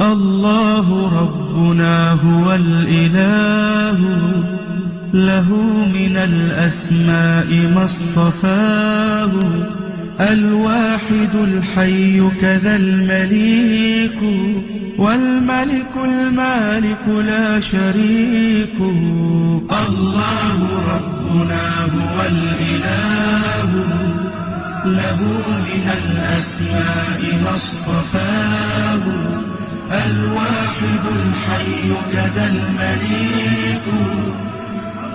الله ربنا هو الإله، له من الأسماء ما اصطفاه، الواحد الحي كذا المليك، والملك المالك لا شريك. الله ربنا هو الإله، له من الأسماء ما اصطفاه، الواحد الحي كذا المليك،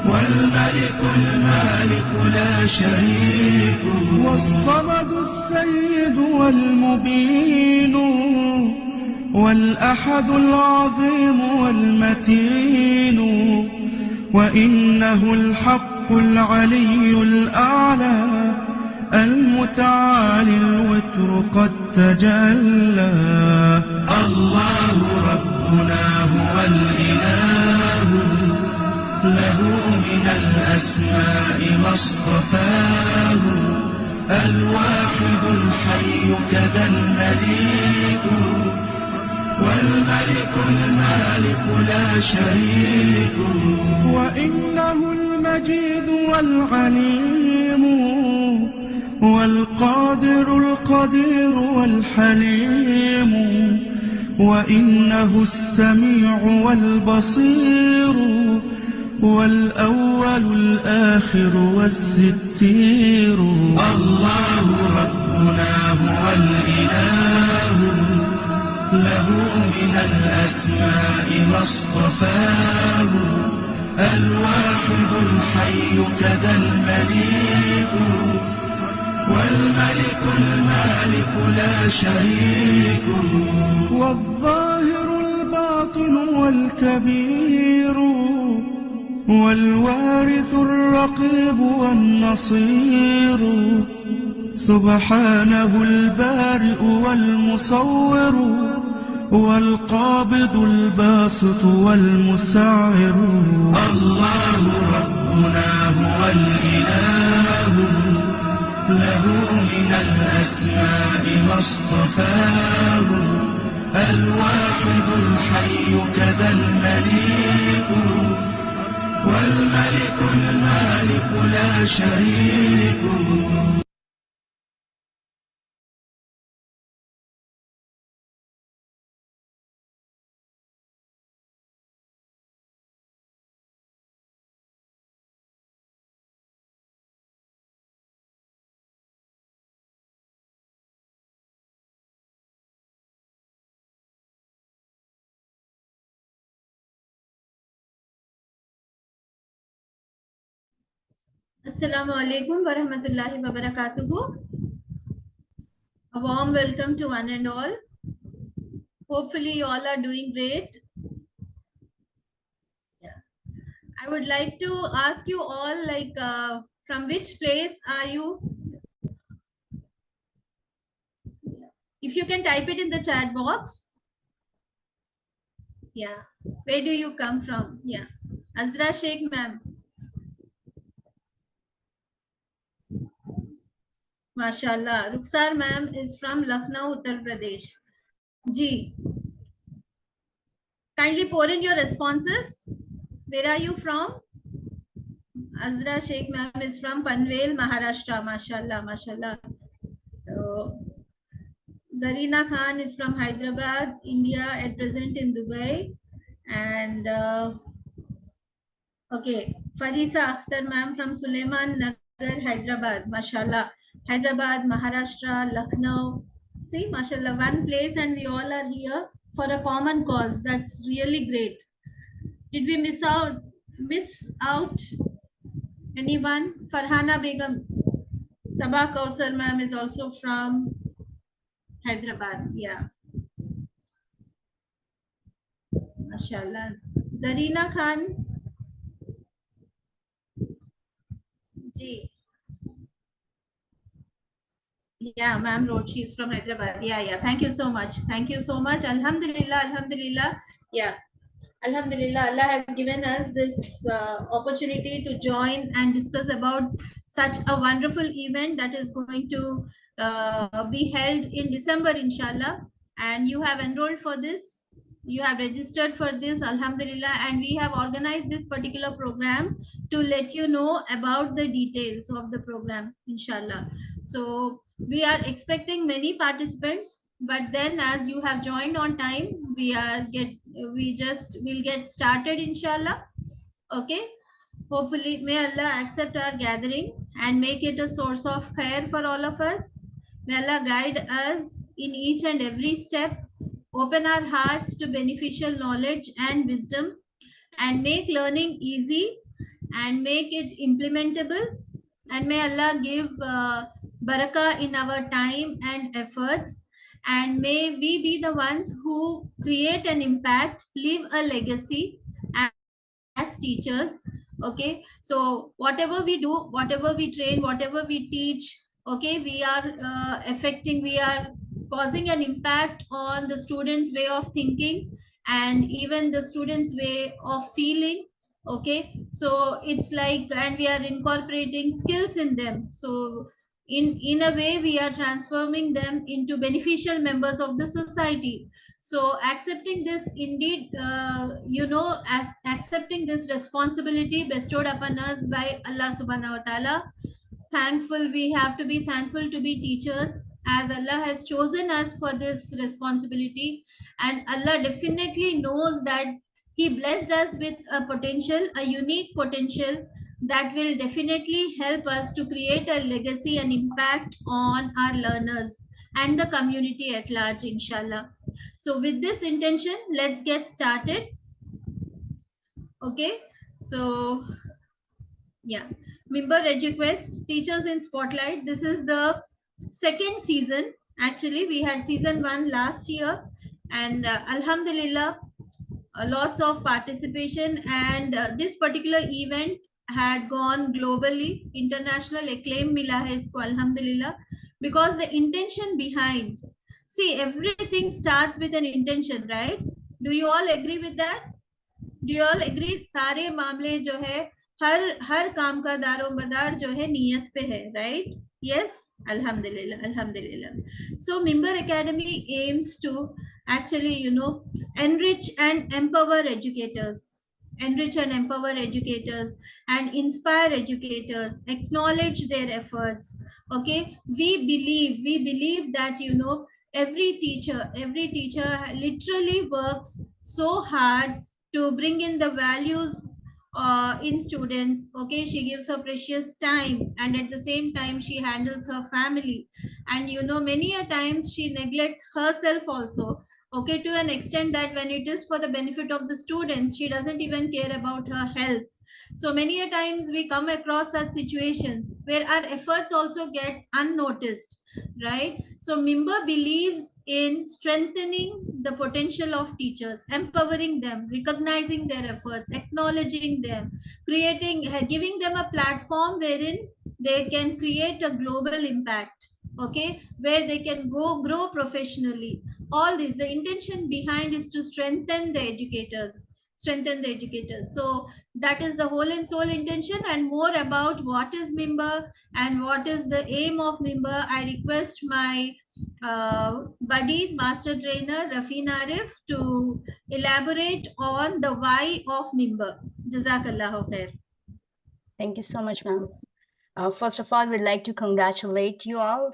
والملك المالك لا شريك. والصمد السيد والمبين، والأحد العظيم والمتين، وإنه الحق العلي الأعلى، المتعالي الوتر قد تجلى. الله ربنا هو الإله، له من الأسماء ما اصطفاه، الواحد الحي كذا المليك، والملك المالك لا شريك. وإنه المجيد والعليم، والقادر القدير والحليم، وإنه السميع والبصير، والأول الآخر والستير. الله ربنا هو الإله، له من الأسماء ما اصطفاه، الواحد الحي كذا المليك، والملك المالك لا شريك. والظاهر الباطن والكبير، والوارث الرقيب والنصير، سبحانه البارئ والمصور، والقابض الباسط والمسعر. الله ربنا هو الإله، له من الأسماء ما اصطفاه، الواحد الحي كذا المليك، والملك المالك لا شريك. Assalamu alaikum wa rahmatullahi wa barakatuhu. A warm welcome to one and all. Hopefully you all are doing great. Yeah. I would like to ask you all from which place are you? If you can type it in the chat box. Yeah. Where do you come from? Yeah. Azra Sheikh ma'am. MashaAllah. Rukhsar ma'am is from Lucknow, Uttar Pradesh. Ji. Kindly pour in your responses. Where are you from? Azra Sheikh ma'am is from Panvel, Maharashtra. MashaAllah, MashaAllah. So, Zarina Khan is from Hyderabad, India, at present in Dubai. And okay, Farisa Akhtar ma'am from Suleiman Nagar, Hyderabad. MashaAllah. Hyderabad, Maharashtra, Lucknow. See, MashaAllah, one place, and we all are here for a common cause. That's really great. Did we miss out anyone? Farhana Begum. Sabah Kausar ma'am is also from Hyderabad. Yeah. MashaAllah. Zarina Khan. Ji. Yeah, ma'am wrote she's from Hyderabad. Yeah. Thank you so much. Thank you so much. Alhamdulillah, Alhamdulillah. Yeah. Alhamdulillah, Allah has given us this opportunity to join and discuss about such a wonderful event that is going to be held in December, inshallah. And you have enrolled for this. you have registered for this, alhamdulillah, and we have organized this particular program to let you know about the details of the program, inshallah. So we are expecting many participants, but then as you have joined on time, we just will get started, inshallah. Okay. Hopefully, may Allah accept our gathering and make it a source of khair for all of us. May Allah guide us in each and every step, open our hearts to beneficial knowledge and wisdom, and make learning easy and make it implementable. And may Allah give barakah in our time and efforts. And may we be the ones who create an impact, leave a legacy as teachers. Okay, so whatever we do, whatever we train, whatever we teach, okay, we are we are causing an impact on the students way of thinking and even the students way of feeling. Okay, so it's like, and we are incorporating skills in them, so in a way we are transforming them into beneficial members of the society. So accepting this indeed, as accepting this responsibility bestowed upon us by Allah subhanahu wa ta'ala, thankful, we have to be thankful to be teachers, as Allah has chosen us for this responsibility. And Allah definitely knows that he blessed us with a potential, a unique potential, that will definitely help us to create a legacy and impact on our learners and the community at large, inshallah. So with this intention, let's get started. Okay, so yeah, Mimbar EduQuest Teachers in Spotlight. This is the second season. Actually, we had season 1 last year, and alhamdulillah, lots of participation, and this particular event had gone globally, international acclaim mila hai isko, alhamdulillah, because the intention behind, see, everything starts with an intention, right? Do you all agree with that? Do you all agree? सारे मामले जो है, हर काम का दारोमदार जो है नियत पे है, right? Yes, alhamdulillah, alhamdulillah. So Mimbar Academy aims to actually, enrich and empower educators, and inspire educators, acknowledge their efforts. Okay, we believe that, every teacher literally works so hard to bring in the values in students. Okay, she gives her precious time, and at the same time she handles her family, and many a times she neglects herself also. Okay, to an extent that when it is for the benefit of the students, she doesn't even care about her health. So many a times we come across such situations where our efforts also get unnoticed, right? So Mimbar believes in strengthening the potential of teachers, empowering them, recognizing their efforts, acknowledging them, giving them a platform wherein they can create a global impact. Okay, where they can grow professionally. All this, the intention behind is to strengthen the educators. So that is the whole and sole intention. And more about what is Mimbar and what is the aim of Mimbar, I request my buddy, master trainer Rafin Arif, to elaborate on the why of Mimbar. Jazakallahu khair. Thank you so much, ma'am. First of all, we'd like to congratulate you all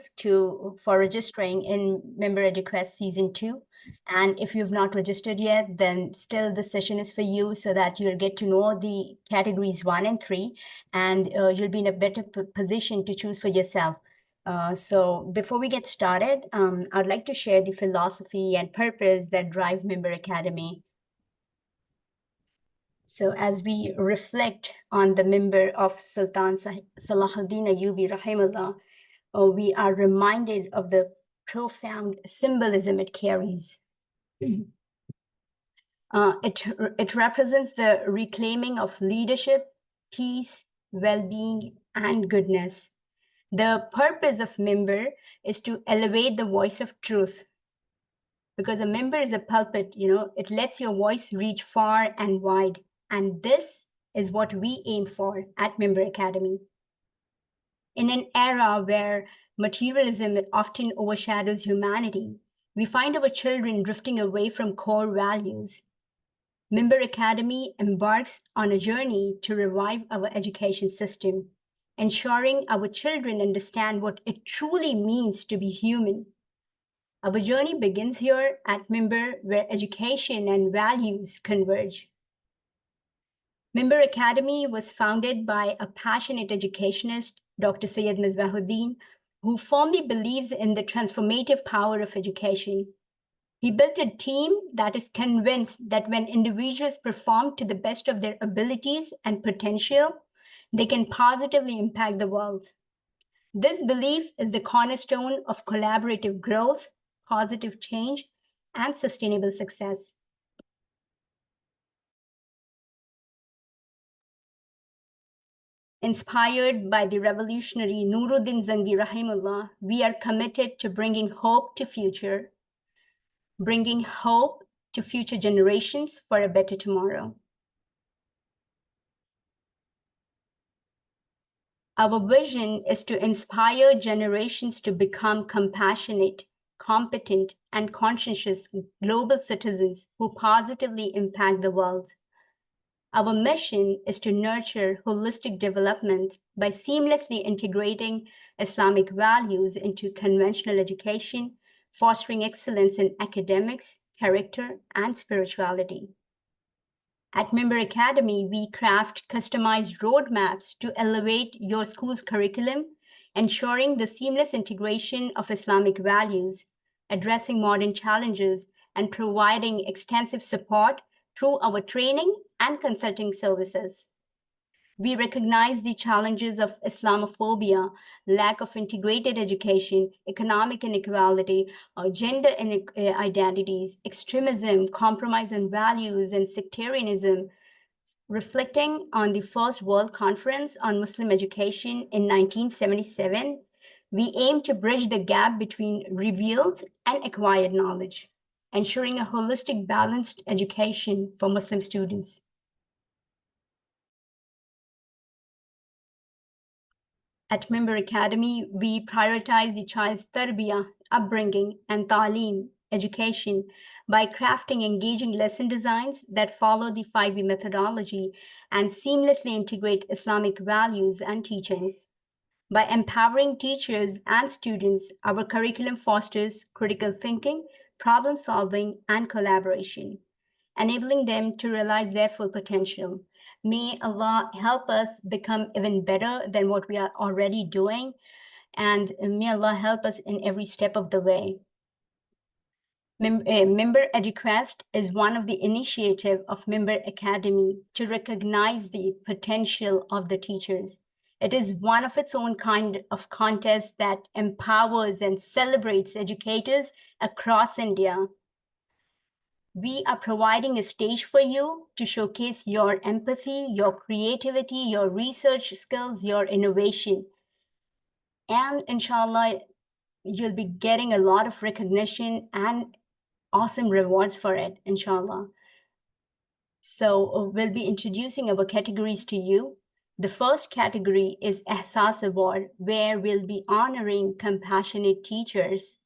for registering in Mimbar EduQuest Season 2. And if you've not registered yet, then still the session is for you, so that you'll get to know the categories 1 and 3, and you'll be in a better position to choose for yourself. So before we get started, I'd like to share the philosophy and purpose that drive Mimbar Academy. So as we reflect on the Mimbar of Sultan Salahuddin Ayyubi Rahimahullah, we are reminded of the profound symbolism it carries. It represents the reclaiming of leadership, peace, well-being, and goodness. The purpose of Mimbar is to elevate the voice of truth, because a Mimbar is a pulpit, it lets your voice reach far and wide. And this is what we aim for at Mimbar Academy. In an era where materialism often overshadows humanity, we find our children drifting away from core values. Member Academy embarks on a journey to revive our education system, ensuring our children understand what it truly means to be human. Our journey begins here at Member, where education and values converge. Member Academy was founded by a passionate educationist, Dr. Syed Misbahuddin, who firmly believes in the transformative power of education. He built a team that is convinced that when individuals perform to the best of their abilities and potential, they can positively impact the world. This belief is the cornerstone of collaborative growth, positive change, and sustainable success. Inspired by the revolutionary Nuruddin Zangi Rahimullah, we are committed to bringing hope to future generations for a better tomorrow. Our vision is to inspire generations to become compassionate, competent, and conscientious global citizens who positively impact the world. Our mission is to nurture holistic development by seamlessly integrating Islamic values into conventional education, fostering excellence in academics, character, and spirituality. At Member Academy, we craft customized roadmaps to elevate your school's curriculum, ensuring the seamless integration of Islamic values, addressing modern challenges, and providing extensive support through our training and consulting services. We recognize the challenges of Islamophobia, lack of integrated education, economic inequality, gender identities, extremism, compromise on values, and sectarianism. Reflecting on the First World Conference on Muslim Education in 1977, we aim to bridge the gap between revealed and acquired knowledge, ensuring a holistic, balanced education for Muslim students. At Member Academy, we prioritize the child's tarbiyah, upbringing, and ta'aleem, education, by crafting engaging lesson designs that follow the 5E methodology and seamlessly integrate Islamic values and teachings. By empowering teachers and students, our curriculum fosters critical thinking, problem solving, and collaboration, enabling them to realize their full potential. May Allah help us become even better than what we are already doing, and may Allah help us in every step of the way. Member EduQuest is one of the initiatives of Member Academy to recognize the potential of the teachers. It is one of its own kind of contest that empowers and celebrates educators across India. We are providing a stage for you to showcase your empathy, your creativity, your research skills, your innovation. And inshallah, you'll be getting a lot of recognition and awesome rewards for it, inshallah. So we'll be introducing our categories to you. The first category is Ehsaas Award, where we'll be honoring compassionate teachers.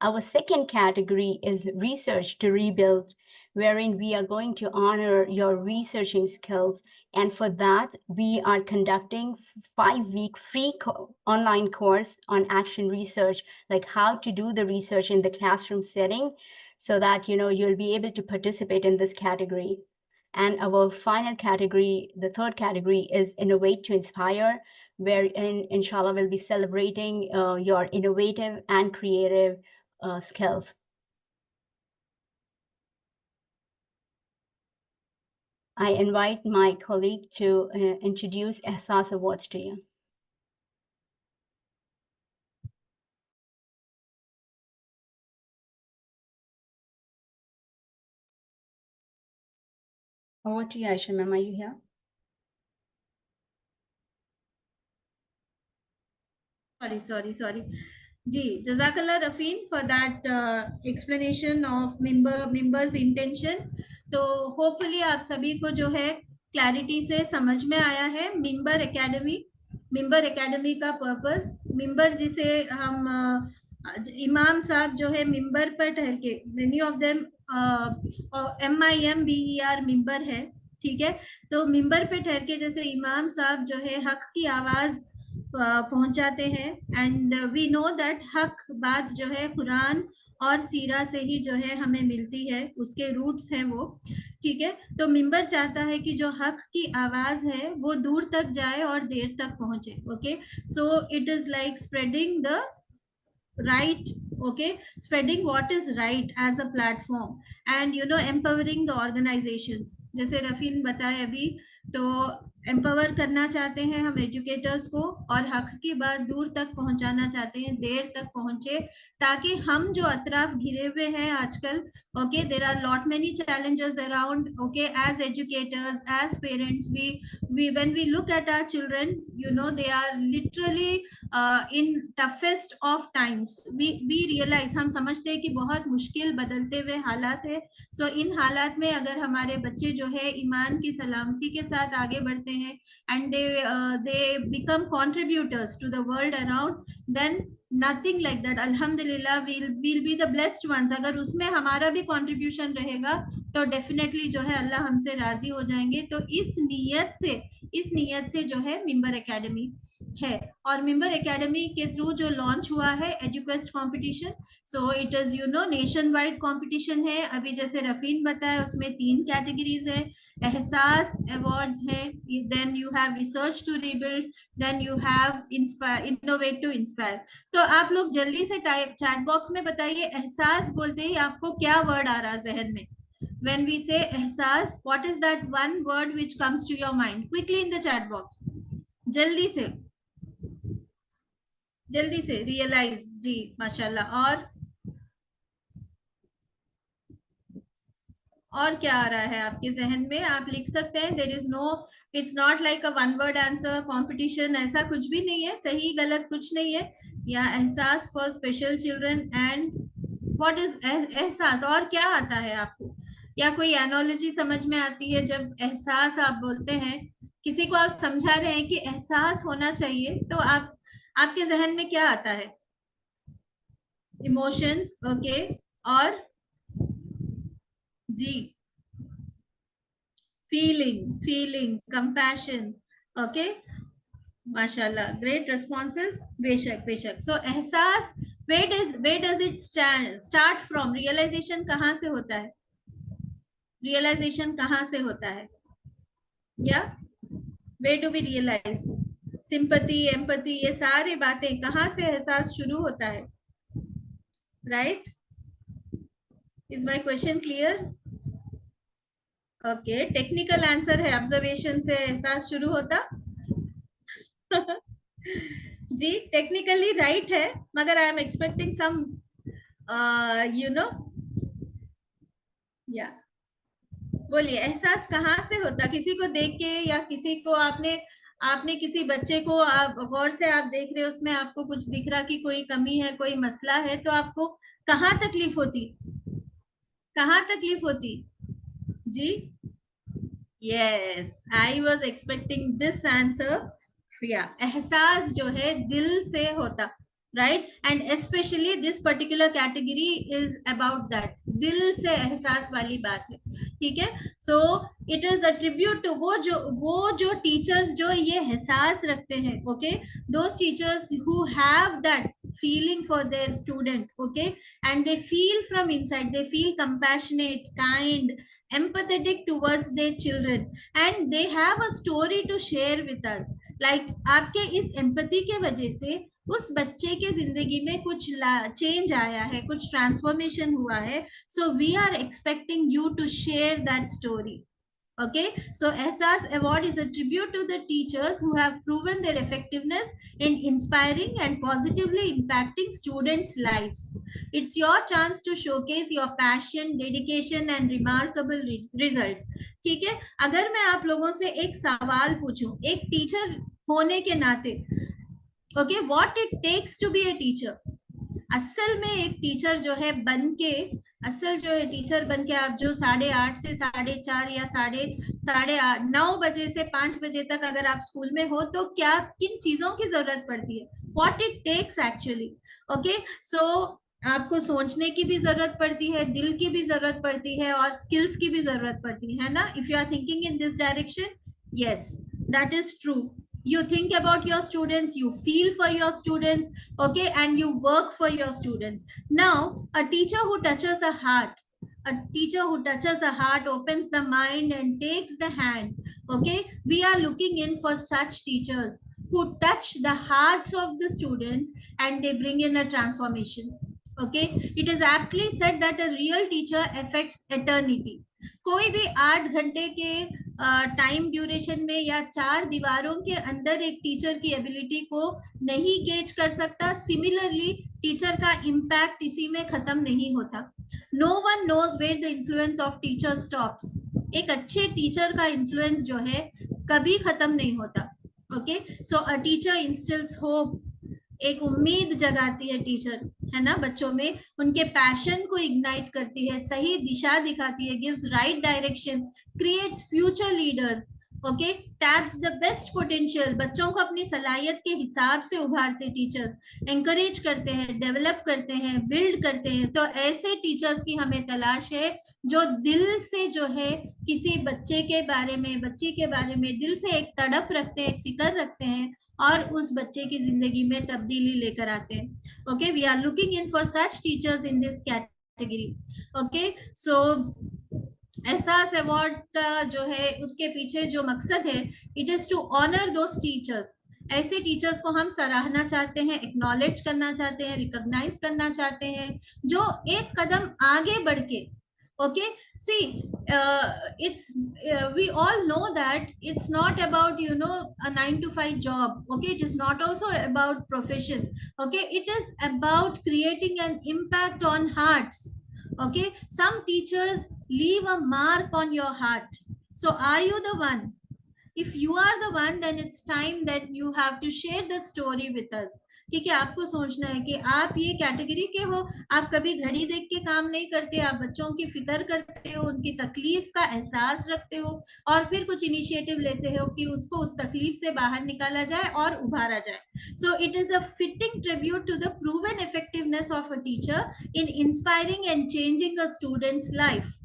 Our second category is Research to Rebuild, wherein we are going to honor your researching skills. And for that, we are conducting 5-week free online course on action research, like how to do the research in the classroom setting, so that you'll be able to participate in this category. And our final category, the third category, is Innovate to Inspire, wherein, inshallah, we'll be celebrating your innovative and creative skills. I invite my colleague to introduce Ehsaas Awards to you. Over to you, Aisha ma'am, are you here? Sorry. Ji, Jazakallah Rafin for that explanation of members intention. तो hopefully आप सभी को जो है clarity से समझ में आया है member academy का purpose, member जिसे हम इमाम साहब जो है मिंबर पर ठहर के, मेनी ऑफ देम MIMBER मिंबर है, ठीक है। तो मिंबर पे ठहर के जैसे इमाम साहब जो है हक की आवाज पहुंचाते हैं, एंड वी नो दैट हक बात जो है कुरान और सीरा से ही जो है हमें मिलती है, उसके रूट्स हैं वो, ठीक है। तो मिंबर चाहता है कि जो हक की आवाज है वो दूर तक जाए और देर तक पहुंचे, okay. So it is like spreading the right, okay, spreading what is right as a platform, and empowering the organizations, जैसे रफीन बताए अभी, तो एम्पावर करना चाहते हैं हम एजुकेटर्स को, और हक की बात दूर तक पहुंचाना चाहते हैं, देर तक पहुंचे, ताकि हम जो अतराफ घिरे हुए हैं आजकल, okay, there are lot many challenges around, okay, as educators, as parents, we when we look at our children, they are literally in toughest of times, we realize, हम समझते हैं कि बहुत मुश्किल बदलते हुए हालात है। सो इन हालात में अगर हमारे बच्चे जो है ईमान की सलामती के साथ आगे बढ़ते हैं, and they become contributors to the world around, then nothing like that, alhamdulillah, we'll be the blessed ones। अगर उसमें हमारा भी contribution रहेगा तो डेफिनेटली जो है अल्लाह हमसे राजी हो जाएंगे। तो इस नीयत से जो है मिंबर एकेडमी है, और मिंबर एकेडमी के थ्रू जो लॉन्च हुआ है Eduquest competition, so it is nationwide competition है। अभी जैसे रफीन बताया उसमें 3 कैटेगरीज है, एहसास अवार्ड्स है, then you have research to rebuild, then you have inspire, innovate to inspire. तो आप लोग जल्दी से चैट बॉक्स में बताइए, एहसास बोलते ही आपको क्या वर्ड आ रहा है जहन में? When we say एहसास, what is that one word which comes to your mind? Quickly in the chat box, जल्दी से रियलाइज जी, माशाल्लाह। और क्या आ रहा है आपके जहन में? आप लिख सकते हैं। There is no, it's not like a one word answer competition, ऐसा कुछ भी नहीं है, सही गलत कुछ नहीं है। या एहसास for special children, and what is एहसास, और क्या आता है आपको? या कोई एनोलॉजी समझ में आती है जब एहसास आप बोलते हैं, किसी को आप समझा रहे हैं कि एहसास होना चाहिए, तो आपके जहन में क्या आता है? इमोशंस, ओके, और जी, फीलिंग, कंपैशन, ओके, माशाल्लाह, ग्रेट रेस्पॉन्सेस, बेशक। सो एहसास, where does it start from? Realisation कहाँ से होता है? या where do we realize? Sympathy, empathy, ये सारी बातें कहाँ से एहसास शुरू होता है? Right? Is my question clear? Okay, technical answer है ऑब्जर्वेशन से एहसास शुरू होता। जी, टेक्निकली राइट है, मगर आई एम एक्सपेक्टिंग सम या बोलिए, एहसास कहाँ से होता? किसी को देख के, या किसी को आपने किसी बच्चे को आप गौर से आप देख रहे हो, उसमें आपको कुछ दिख रहा कि कोई कमी है, कोई मसला है, तो आपको कहाँ तकलीफ होती? जी, yes, I was expecting this answer. या एहसास जो है दिल से होता, right, and specially this particular category is about that, दिल से एहसास वाली बात है, ठीक है। So it is a tribute to वो जो टीचर्स जो ये एहसास रखते हैं, okay, those teachers who have that feeling for their student, okay, and they feel from inside, they feel compassionate, kind, empathetic towards their children, and they have a story to share with us, like आपके इस empathy के वजह से उस बच्चे के जिंदगी में कुछ चेंज आया है, कुछ ट्रांसफॉर्मेशन हुआ है, so we are expecting you to share that story. Okay, so Ehsaas Award is a tribute to the teachers who have proven their effectiveness in inspiring and positively impacting students' lives. It's your chance to showcase your passion, dedication, and remarkable results. ठीक है, अगर मैं आप लोगों से एक सवाल पूछूं, एक टीचर होने के नाते, okay, what it takes to be a teacher? असल में एक टीचर जो है बन के असल जो है टीचर बन के आप जो 8:30 से 4:30 या 9 बजे से 5 बजे तक अगर आप स्कूल में हो तो क्या किन चीजों की जरूरत पड़ती है, what it takes actually. Okay, so आपको सोचने की भी जरूरत पड़ती है, दिल की भी जरूरत पड़ती है और स्किल्स की भी जरूरत पड़ती है ना। If you are thinking in this direction, yes, that is true. You think about your students, you feel for your students, okay, and you work for your students. Now a teacher who touches a heart, a teacher who touches a heart, opens the mind and takes the hand, okay, we are looking in for such teachers who touch the hearts of the students and they bring in a transformation. Okay, it is aptly said that a real teacher affects eternity. कोई भी 8 घंटे के time duration में या 4 दीवारों के अंदर एक टीचर की एबिलिटी को नहीं गेज कर सकता। सिमिलरली टीचर का इम्पैक्ट इसी में खत्म नहीं होता। No one knows where the influence of teacher stops. एक अच्छे टीचर का इन्फ्लुएंस जो है कभी खत्म नहीं होता। Okay, so a teacher instils hope, एक उम्मीद जगाती है टीचर, है ना, बच्चों में उनके पैशन को इग्नाइट करती है, सही दिशा दिखाती है, gives right direction, creates future leaders, okay, taps the best potential, बच्चों को अपनी सलाहियत के हिसाब से उभारते टीचर्स, एंकरेज करते हैं, डेवलप करते हैं, बिल्ड करते हैं। तो ऐसे टीचर्स की हमें तलाश है जो दिल से जो है किसी बच्चे के बारे में, बच्ची के बारे में दिल से एक तड़प रखते हैं, एक फिक्र रखते हैं और उस बच्चे की जिंदगी में तब्दीली लेकर आते हैं। Okay, we are looking in for such teachers in this category. Okay, so Ehsaas award का जो है उसके पीछे जो मकसद है, it is to honour those teachers. ऐसे टीचर्स को हम सराहना चाहते हैं, एक्नॉलेज करना चाहते हैं, रिकॉग्नाइज करना चाहते हैं, जो एक कदम आगे बढ़ के, okay, see, we all know that it's not about, you know, a 9 to 5 job. Okay, it is not also about profession. Okay, it is about creating an impact on hearts. Okay, some teachers leave a mark on your heart. So are you the one? If you are the one, then it's time that you have to share the story with us. ठीक है, आपको सोचना है कि आप ये category के हो, आप कभी घड़ी देख के काम नहीं करते, आप बच्चों की फिक्र करते हो, उनकी तकलीफ का एहसास रखते हो और फिर कुछ इनिशिएटिव लेते हो कि उसको उस तकलीफ से बाहर निकाला जाए और उभारा जाए। So it is a fitting tribute to the proven effectiveness of a teacher in inspiring and changing a student's life.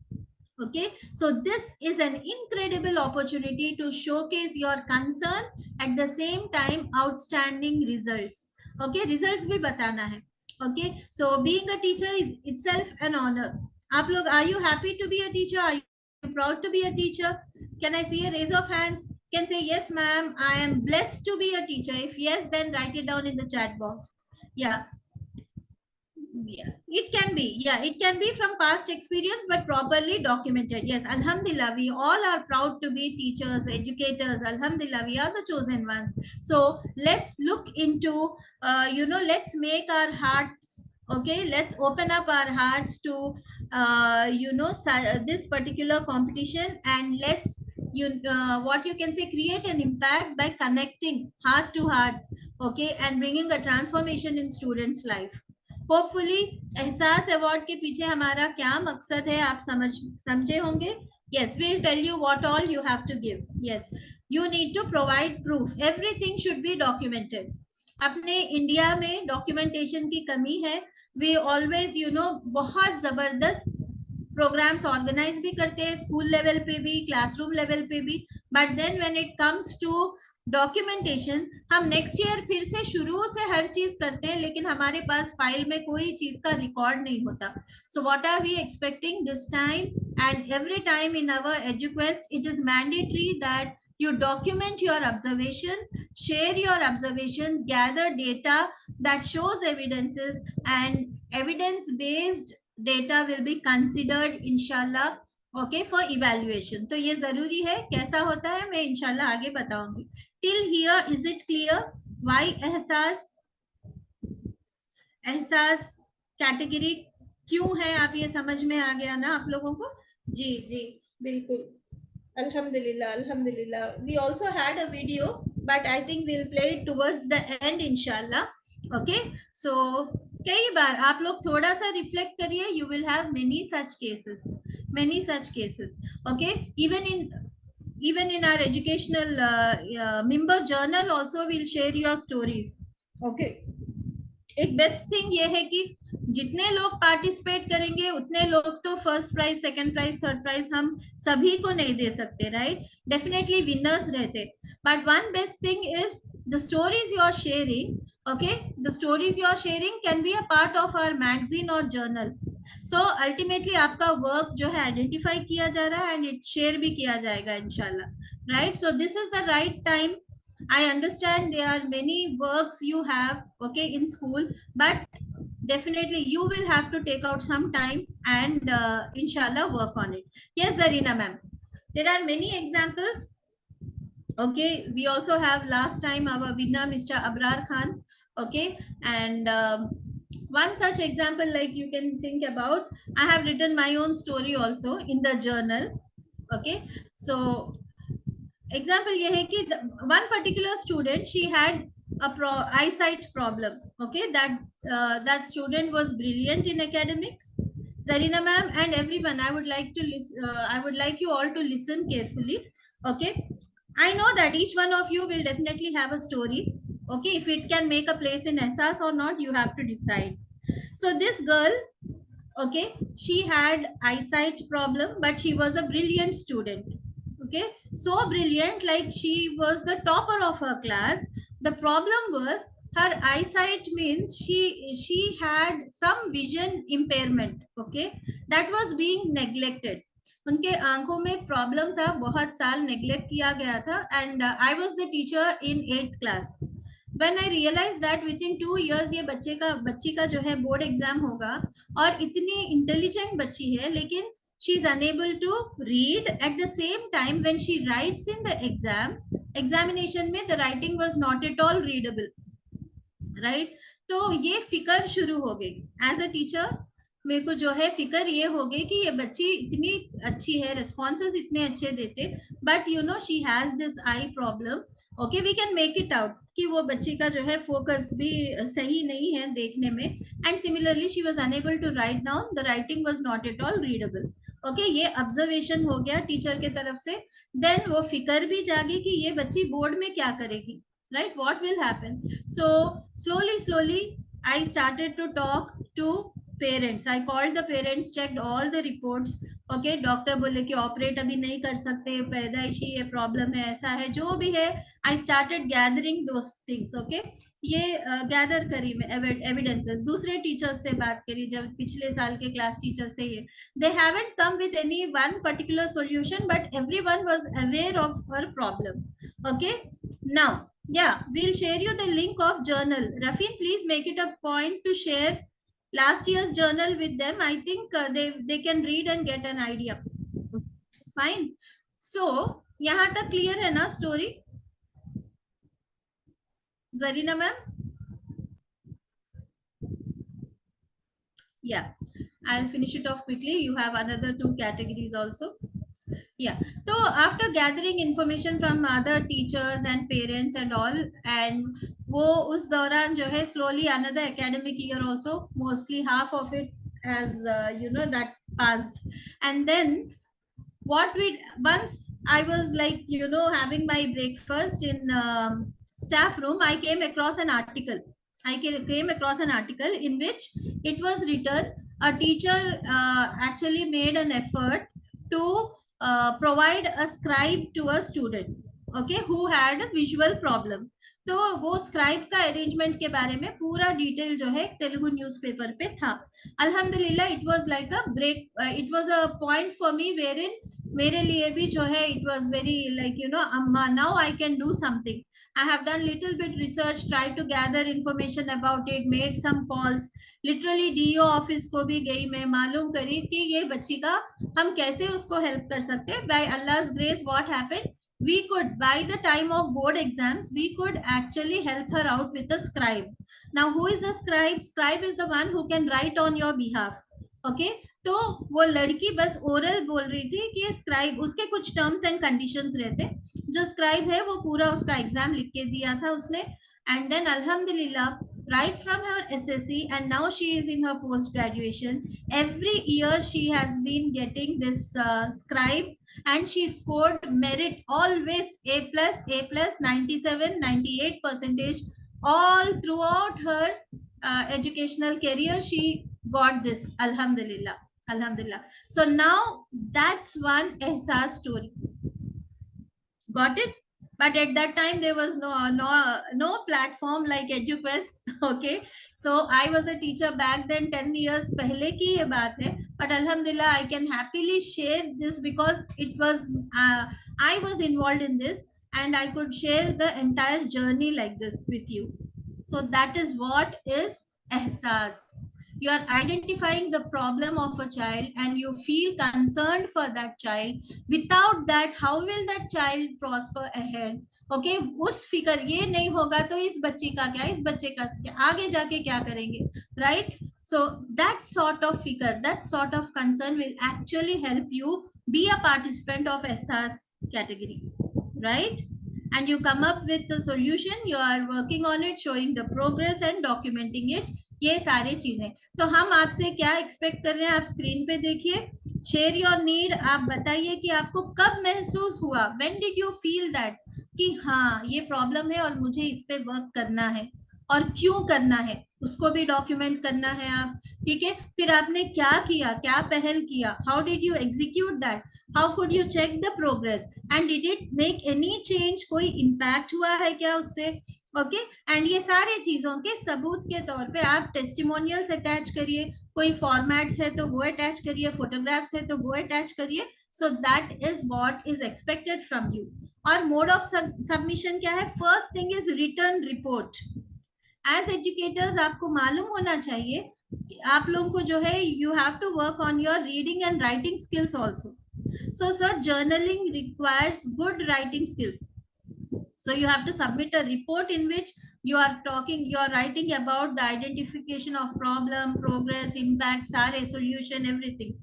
Okay, so this is an incredible opportunity to showcase your concern, at the same time outstanding results. Okay, results bhi batana hai. Okay, so being a teacher is itself an honor. Aap log, are you happy to be a teacher? Are you proud to be a teacher? Can I see a raise of hands? Can say yes ma'am, I am blessed to be a teacher. If yes, then write it down in the chat box. Yeah, yeah, it can be, yeah, it can be from past experience but properly documented. Yes, alhamdulillah, we all are proud to be teachers, educators. Alhamdulillah, we are the chosen ones. So let's look into you know, let's make our hearts, okay, let's open up our hearts to you know, this particular competition, and let's what you can say, create an impact by connecting heart to heart, okay, and bringing a transformation in students life. Hopefully एहसास award के पीछे हमारा क्या मकसद है आप समझे होंगे। yes, we'll tell you what all you have to give. yes, you need to provide proof, everything should be documented. अपने इंडिया में डॉक्यूमेंटेशन की कमी है। वी ऑलवेज, यू नो, बहुत जबरदस्त प्रोग्राम्स ऑर्गेनाइज भी करते हैं, स्कूल लेवल पे भी, क्लासरूम लेवल पे भी, but then when it comes to documentation, हम नेक्स्ट ईयर फिर से शुरू से हर चीज करते हैं, लेकिन हमारे पास फाइल में कोई चीज का रिकॉर्ड नहीं होता। So what are we expecting this time and every time in our Eduquest, it is mandatory that you document your observations, share your observations, gather data that shows evidences, and evidence based data will be considered inshallah, okay, for evaluation. तो ये जरूरी है। कैसा होता है मैं इंशाल्लाह आगे बताऊंगी। till here is it clear why एहसास कैटेगरी क्यों है? आप ये समझ में आ गया ना आप लोगों को? जी जी बिल्कुल, alhamdulillah, alhamdulillah. We also had a video, but I think we'll play it towards the end inshallah. Okay, so कई बार आप लोग थोड़ा सा रिफ्लेक्ट करिए, you will have many such cases, okay. Even in our educational member journal also we'll share your stories, okay. एक best thing ये है कि जितने लोग पार्टिसिपेट करेंगे उतने लोग तो first prize, second prize, third prize हम सभी को नहीं दे सकते, राइट. डेफिनेटली विनर्स रहते, but one best thing is the stories you are sharing, okay, the stories you are sharing can be a part of our magazine or journal. So ultimately आपका work जो है identify किया जा रहा है and it share भी किया जाएगा इंशाल्लाह, right. So this is the right time. I understand there are many works you have, okay, in school, but definitely you will have to take out some time and inshallah work on it. Yes, Zarina ma'am, there are many examples. Okay, we also have last time our winner Mr. Abrar Khan, okay, and one such example like you can think about, I have written my own story also in the journal, okay. So example ये है कि one particular student, she had a eyesight problem, okay. That student was brilliant in academics. Zarina ma'am and everyone, I would like to I would like you all to listen carefully, okay. I know that each one of you will definitely have a story, okay. If it can make a place in Ehsas or not, you have to decide. So this girl, okay, she had eyesight problem, but she was a brilliant student, okay. So brilliant, like she was the topper of her class. The problem was her eyesight, means she had some vision impairment, okay, that was being neglected. उनके आंखों में problem था, बहुत साल neglect किया गया था. And I was the teacher in 8th class. When I realized that within 2 years ये बच्ची का जो है बोर्ड एग्जाम होगा, और इतनी इंटेलिजेंट बच्ची है, लेकिन she is unable to read. At the same time, when she writes in the examination में the writing was not at all readable, right. तो ये फिकर शुरू हो गई. As a teacher मेरे को जो है फिकर ये हो गई कि ये बच्ची इतनी अच्छी है, रिस्पॉन्सेस इतने अच्छे देते, but you know she has this eye problem, okay. We can make it out कि वो बच्ची का जो है फोकस भी सही नहीं है देखने में. And similarly she was unable to write down, the writing was not at all readable, okay. ये ऑब्जर्वेशन हो गया टीचर के तरफ से. देन वो फिकर भी जागी कि ये बच्ची बोर्ड में क्या करेगी, right, what will happen. So slowly I started to talk to parents. I called the parents, checked all the reports, okay. Doctor बोले कि ऑपरेट अभी नहीं कर सकते, पैदाइशी ये प्रॉब्लम है, ऐसा है, जो भी है. I started gathering those things, okay. ये गैदर करी मैं एविडेंसेस, दूसरे टीचर्स से बात करी, जब पिछले साल के क्लास टीचर्स थे ये, they haven't come with any one particular solution, but everyone was aware of her problem, okay. Now yeah, we'll share you the link of journal. Rafin, please make it a point to share last year's journal with them. I think they can read and get an idea. Fine. So यहाँ तक clear है ना story? Zarina ma'am? Yeah, I'll finish it off quickly. You have another 2 categories also. Yeah, so after gathering information from other teachers and parents and all, and वो उस दौरान जो है slowly another academic year also, mostly half of it as you know that passed. And then what we, once I was like, you know, having my breakfast in staff room, I came across an article. In which it was written, a teacher actually made an effort to provide a scribe to a student, okay, who had a visual problem. तो वो scribe का arrangement के बारे में पूरा detail जो है Telugu newspaper पे था. अल्हम्दुलिल्लाह, it was like a break, it was a point for me where in मेरे लिए भी जो है it was very like, you know, now I can do something. I have done little bit research, tried to gather information about it, made some calls. Literally DO office को भी गई मैं, मालूम करी कि ये बच्ची का हम कैसे उसको हेल्प कर सकते हैं. By Allah's grace, what happened? We could, by the time of board exams, we could actually help her out with a scribe. Now, who is a scribe? Scribe is the one who can write on your behalf. Okay, तो वो लड़की बस oral बोल रही थी कि scribe, उसके कुछ टर्म्स एंड कंडीशंस रहते. जो स्क्राइब है वो पूरा उसका एग्जाम लिख के दिया था उसने. एंड देन अल्हम्दुलिल्लाह right from her SSC, and now she is in her post graduation. Every year she has been getting this scribe, and she scored merit always A plus 97, 98 percentage all throughout her educational career. She got this, alhamdulillah, alhamdulillah. So now that's one Ehsas story. Got it? But at that time there was no platform like EduQuest. Okay, so I was a teacher back then, 10 years pehle ki ye baat hai, but alhamdulillah I can happily share this because it was I was involved in this, and I could share the entire journey like this with you. So that is what is Ehsas. You are identifying the problem of a child and you feel concerned for that child. Without that, how will that child prosper ahead? Okay, उस फिकर ये नहीं होगा तो इस बच्चे का क्या, इस बच्चे का क्या, आगे जाके क्या करेंगे, right? So that sort of figure, that sort of concern will actually help you be a participant of Ehsas category, right? And you come up with a solution, you are working on it, showing the progress and documenting it. ये सारे चीजें, तो हम आपसे क्या expect कर रहे हैं, आप स्क्रीन पे देखिए, शेयर योर नीड। आप बताइए कि आपको कब महसूस हुआ, when did you feel that कि हाँ ये प्रॉब्लम है और मुझे इस पे वर्क करना है, और क्यों करना है उसको भी डॉक्यूमेंट करना है आप, ठीक है? फिर आपने क्या किया, क्या पहल किया, how did you execute that, how could you check the progress, and did it make any change, कोई इम्पैक्ट हुआ है क्या उससे? ओके, एंड ये सारे चीजों के सबूत के तौर पे आप टेस्टिमोनियल्स अटैच करिए, कोई फॉर्मेट्स है तो वो अटैच करिए, फोटोग्राफ्स है तो वो अटैच करिए. So that is what is expected from you. और मोड ऑफ सबमिशन क्या है? First thing is written report. As educators आपको मालूम होना चाहिए कि आप लोगों को जो है, you have to work on your reading and writing skills also. So sir, journaling requires good writing skills. So you have to submit a report in which you are writing about the identification of problem, progress, impact, sare, solution, everything.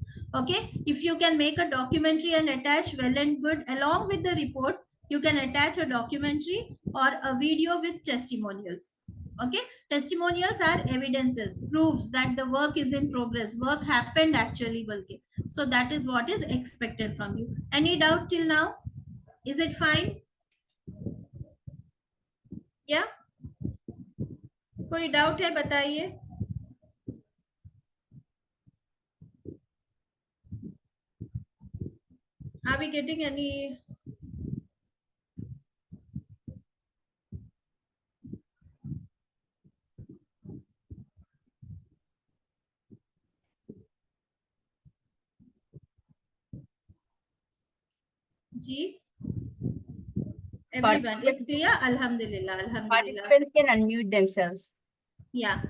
Okay, if you can make a documentary and attach, well and good. Along with the report, you can attach a documentary or a video with testimonials. Okay, testimonials are evidences, proofs that the work is in progress, work happened actually, balki. So that is what is expected from you. Any doubt till now? Is it fine? Yeah, कोई doubt है बताइए. Are we getting any? जी, everyone, it's clear. Alhamdulillah, alhamdulillah. Participants can unmute themselves. Yeah,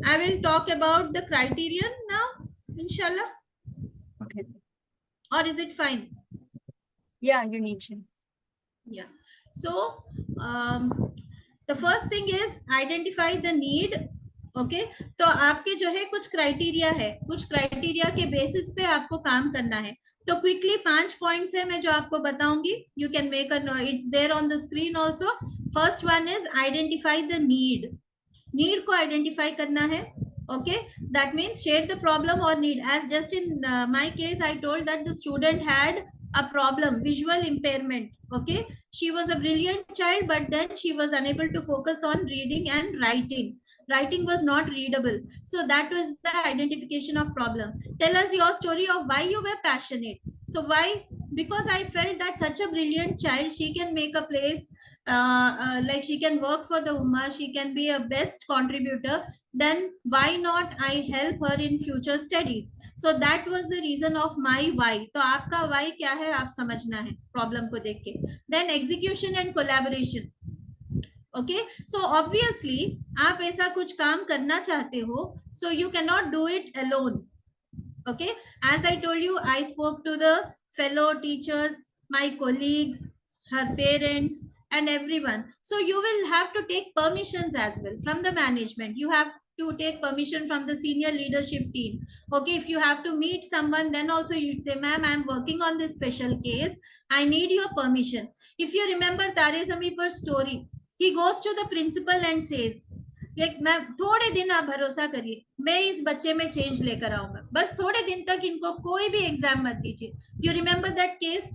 I will talk about the criterion now, inshallah. Okay. Or is it fine? Yeah, you need to. Yeah. So the first thing is identify the need. Okay, तो आपके जो है कुछ criteria है, कुछ criteria के basis पे आपको काम करना है. तो क्विकली 5 पॉइंट्स है मैं जो आपको बताऊंगी. You can make a, it's there on the screen also. First one is identify the need. Need को आइडेंटिफाई करना है. Okay, that means share the problem or need. As just in my case, I told that the student had a problem, visual impairment. Okay, she was a brilliant child, but then she was unable to focus on reading and writing. Writing was not readable. So that was the identification of problem. Tell us your story of why you were passionate. So why? Because I felt that such a brilliant child, she can make a place, like she can work for the Ummah, she can be a best contributor. Then why not I help her in future studies? So that was the reason of my why. तो आपका why क्या है आप समझना है problem को देख के. Then execution and collaboration. Okay, so obviously आप ऐसा कुछ काम करना चाहते हो, so you cannot do it alone. Okay, as I told you, I spoke to the fellow teachers, my colleagues, her parents, and everyone. So you will have to take permissions as well from the management. You have to take permission from the senior leadership team. Okay, if you have to meet someone, then also you say, ma'am, I'm working on this special case, I need your permission. If you remember Tare Zameen Par story, he goes to the principal and says, like ma'am थोड़े दिन आप भरोसा करिए, मैं इस बच्चे में change लेकर आऊंगा, बस थोड़े दिन तक इनको कोई भी एग्जाम मत दीजिए. You remember that case?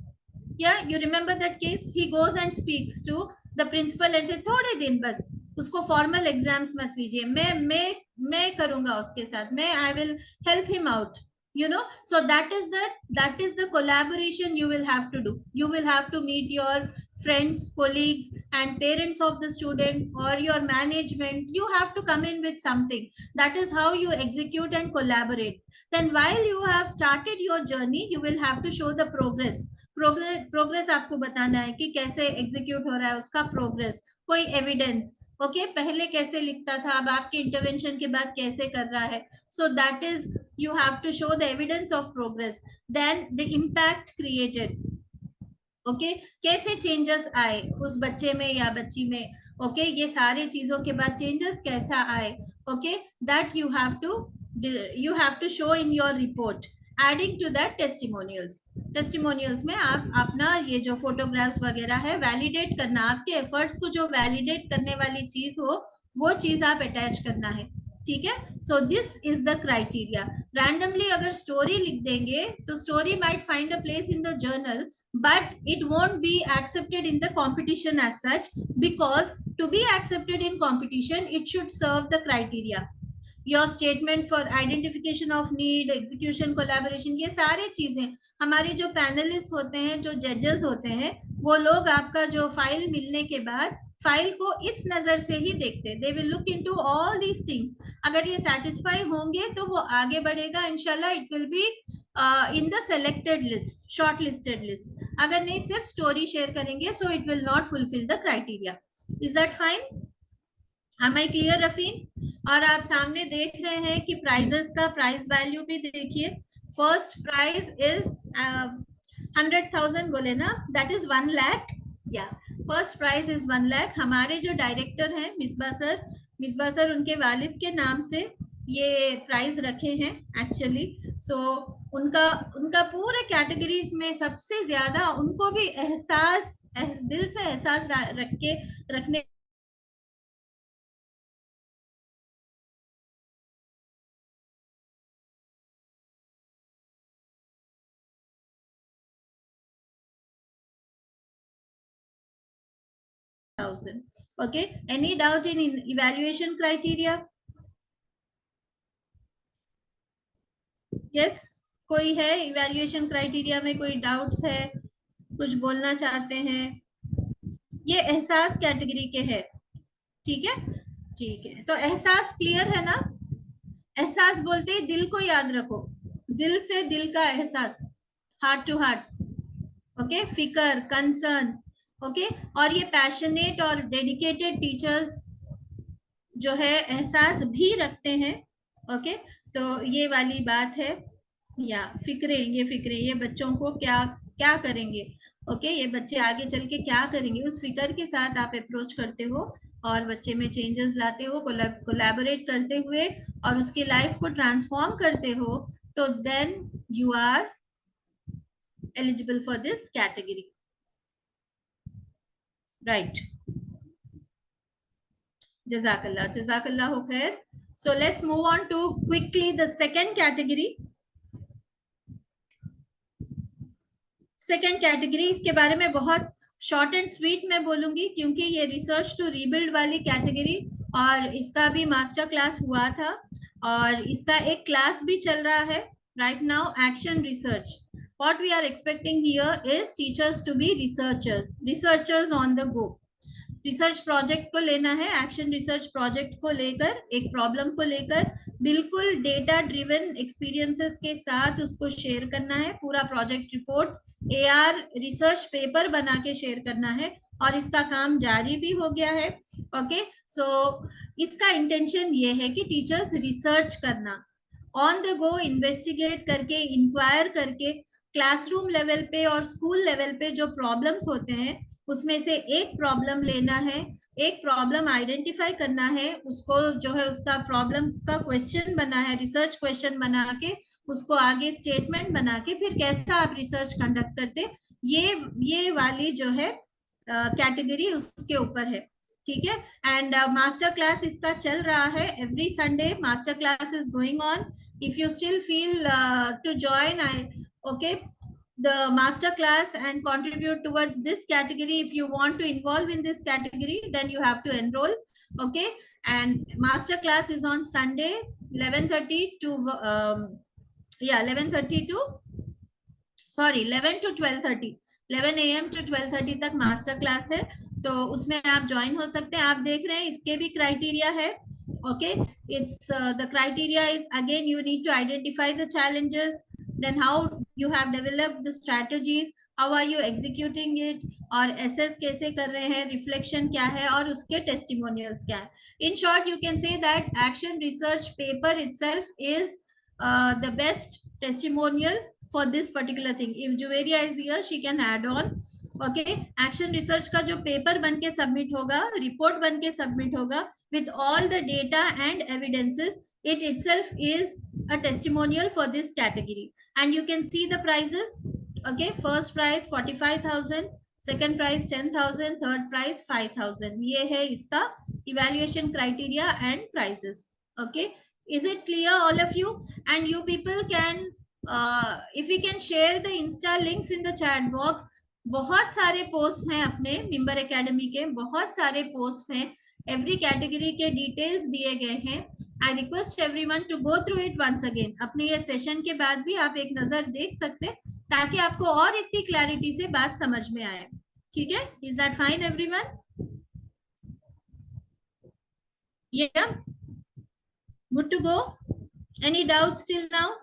Yeah you remember that case? He goes and speaks to the principal and say थोड़े दिन बस उसको फॉर्मल एग्जाम्स मत दीजिए, मैं करूंगा उसके साथ, मैं I will help him out, you know. So that is the collaboration you will have to do. You will have to meet your friends, colleagues and parents of the student or your management. You have to come in with something. That is how you execute and collaborate. Then while you have started your journey, you will have to show the progress आपको बताना है कि कैसे execute हो रहा है उसका progress, कोई एविडेंस. ओके, पहले कैसे लिखता था, अब आपके इंटरवेंशन के बाद कैसे कर रहा है. So that is, you have to show the evidence of progress. Then the impact created. Okay, कैसे चेंजेस आए उस बच्चे में या बच्ची में. ओके, ये सारे चीजों के बाद चेंजेस कैसा आए. Okay, that you have to show in your report. Adding to that testimonials में आप अपना ये जो फोटोग्राफ्स वगैरह है वैलिडेट करना, आपके एफर्ट्स को जो वैलिडेट करने वाली चीज हो वो चीज आप अटैच करना है. ठीक है. So this is the criteria. Randomly अगर स्टोरी लिख देंगे तो story might find a place in the journal, but it won't be accepted in the competition as such, because to be accepted in competition it should serve the criteria. Your statement for identification of need, execution, collaboration, ये सारे चीजें हमारे जो panelist होते हैं, जो जजेस होते हैं, वो लोग आपका जो फाइल मिलने के बाद फाइल को इस नजर से ही देखते. They will look into all these things. अगर ये सेटिस्फाई होंगे तो वो आगे बढ़ेगा इंशाल्लाह. It will be in the selected list, short listed list. अगर नहीं सिर्फ स्टोरी शेयर करेंगे so it will not fulfil the criteria. Is that fine? Am I clear, ruffian? और आप सामने देख रहे हैं कि प्राइजेस का प्राइस वैल्यू भी देखिए. फर्स्ट प्राइज इज 100,000 बोले ना, दैट इज 1 लाख. या फर्स्ट प्राइज इज 1 लाख. हमारे जो डायरेक्टर हैं मिसबा सर उनके वालिद के नाम से ये प्राइज रखे हैं एक्चुअली. सो उनका पूरे कैटेगरीज में सबसे ज्यादा उनको भी एहसास, दिल से एहसास रखने Okay, any doubt in evaluation criteria? Yes, कोई है evaluation criteria में कोई doubts है, कुछ बोलना चाहते हैं? ये एहसास कैटेगरी के है. ठीक है, ठीक है. तो एहसास क्लियर है ना? एहसास बोलते ही दिल को याद रखो, दिल से दिल का एहसास, हार्ट टू हार्ट. ओके, फिकर, कंसर्न. ओके, और ये पैशनेट और डेडिकेटेड टीचर्स जो है एहसास भी रखते हैं. ओके, तो ये वाली बात है. या फिक्रे, ये बच्चों को क्या करेंगे. ओके, ये बच्चे आगे चल के क्या करेंगे, उस फिक्र के साथ आप अप्रोच करते हो और बच्चे में चेंजेस लाते हो, कोलैबोरेट करते हुए और उसकी लाइफ को ट्रांसफॉर्म करते हो, तो then you are eligible for this category. Right. Jazakallah khair. So let's move on to quickly the second category. Second category, इसके बारे में बहुत शॉर्ट एंड स्वीट में बोलूंगी क्योंकि ये रिसर्च टू रीबिल्ड वाली कैटेगरी, और इसका भी मास्टर क्लास हुआ था और इसका एक क्लास भी चल रहा है right now. Action research. What we are expecting here is teachers to be researchers on the go. Research project को लेना है, एक्शन रिसर्च प्रोजेक्ट को लेकर, एक प्रॉब्लम को लेकर बिल्कुल डेटा ड्रिवन एक्सपीरियंसेस के साथ उसको शेयर करना है. पूरा project report AR research paper बना के शेयर करना है और इसका काम जारी भी हो गया है. ओके, सो इसका इंटेंशन ये है कि टीचर्स रिसर्च करना, ऑन द गो इन्वेस्टिगेट करके, इंक्वायर करके, क्लासरूम लेवल पे और स्कूल लेवल पे जो प्रॉब्लम्स होते हैं उसमें से एक प्रॉब्लम लेना है, एक प्रॉब्लम आइडेंटिफाई करना है, उसको जो है उसका प्रॉब्लम का क्वेश्चन बना है, रिसर्च क्वेश्चन बना के उसको आगे स्टेटमेंट बना के फिर कैसा आप रिसर्च कंडक्ट करते, ये वाली जो है कैटेगरी उसके ऊपर है. ठीक है. एंड मास्टर क्लास इसका चल रहा है. Every Sunday master class is going on. If you still feel to join, I okay, the master class and contribute towards this category, if you want to involve in this category, then you have to enroll. Okay. And master class is on Sunday 11:30 to 11:30 to 11 to 12:30, 11 AM to 12:30 तक master class है. तो उसमें आप join हो सकते हैं. आप देख रहे हैं इसके भी क्राइटेरिया है. Okay. It's the criteria is again you need to identify the challenges, then how you have developed the strategies, how are you executing it, और assess कैसे कर रहे हैं, reflection क्या है, और उसके testimonials क्या है. In short, you can say that action research paper itself is the best testimonial for this particular thing. If Juveria is here, she can add on. Okay. Action research का जो paper बन के submit होगा, report बन के submit होगा with all the data and evidences, it itself is a testimonial for this category. And you can see the prizes. Okay. First prize 45,000, second prize 10,000, third prize 5,000. ये है इसका evaluation criteria and prizes. Okay. Is it clear, all of you? And you people can if we can share the Insta links in the chat box. बहुत सारे post हैं अपने member academy के, बहुत सारे पोस्ट हैं. एवरी कैटेगरी के details दिए गए हैं. I request everyone to go through it once again. अपने ये सेशन के बाद भी आप एक नजर देख सकते हैं ताकि आपको और इतनी क्लैरिटी से बात समझ में आए. ठीक है. Is that fine everyone? या good to go? Any doubts till now?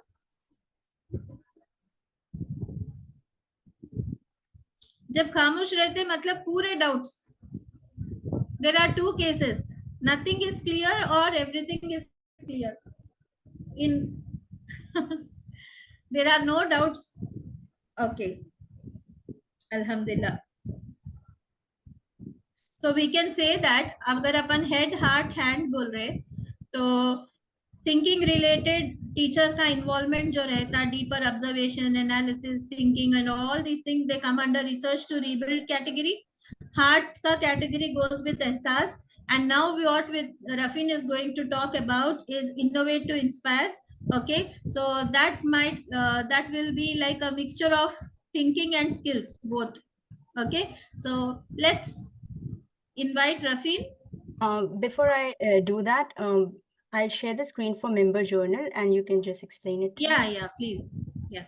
जब खामोश रहते मतलब पूरे doubts. There are two cases. Nothing is clear or everything is clear. In there are no doubts. Okay. Alhamdulillah. So we can say that अगर अपन head, heart, hand बोल रहे तो thinking related teacher का involvement जो रहता, deeper observation, analysis, thinking and all these things, they come under research to rebuild category. Heart का category goes with ehsas. And now what with Rafin is going to talk about is innovate to inspire. Okay. So that might that will be like a mixture of thinking and skills both. Okay. So let's invite Rafin. Before I do that, I'll share the screen for member journal and you can just explain it. Yeah, please. Yeah.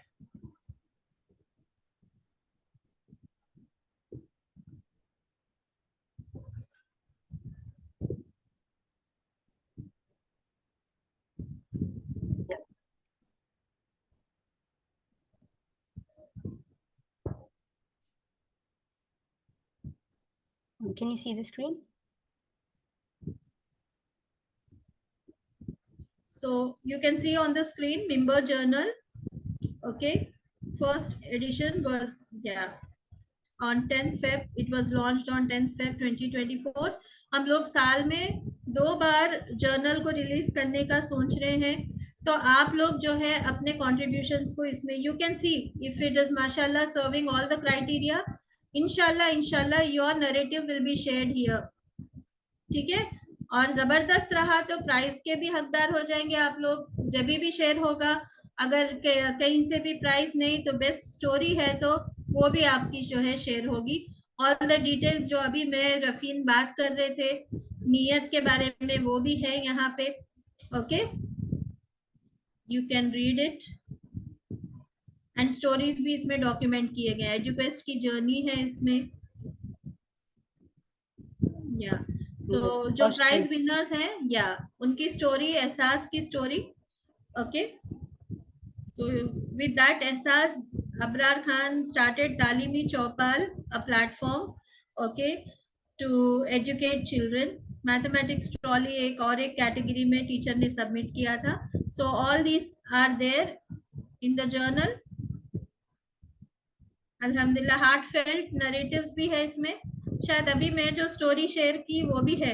Can you see the screen? So you can see on the screen member journal. Okay. First edition was on 10th Feb. It was launched on 10th Feb 2024. हम लोग साल में 2 बार journal को release करने का सोच रहे हैं. तो आप लोग जो है अपने contributions को इसमें you can see if it is mashallah serving all the criteria, inshallah your narrative will be shared here. ठीक है. और जबरदस्त रहा तो प्राइज के भी हकदार हो जाएंगे आप लोग जब भी शेयर होगा. अगर कहीं से भी प्राइज नहीं तो बेस्ट स्टोरी है तो वो भी आपकी जो है शेयर होगी. ऑल द डिटेल्स जो अभी मैं रफीन बात कर रहे थे नियत के बारे में वो भी है यहाँ पे. Okay. You can read it. And stories भी इसमें डॉक्यूमेंट किए गए. एजुकेस्ट की जर्नी है इसमें. तो जो प्राइज विनर्स हैं उनकी स्टोरी, एहसास की story. Okay. So with that ehsaas Abrar Khan started Taleemi Chaupal, a platform okay to educate children. Mathematics trolley एक और एक कैटेगरी में टीचर ने सबमिट किया था. So all these are there in the journal. अल्हम्दुलिल्लाह हार्टफेल्ट नरेटिव्स भी है इसमें. शायद अभी मैं जो स्टोरी शेयर की वो भी है.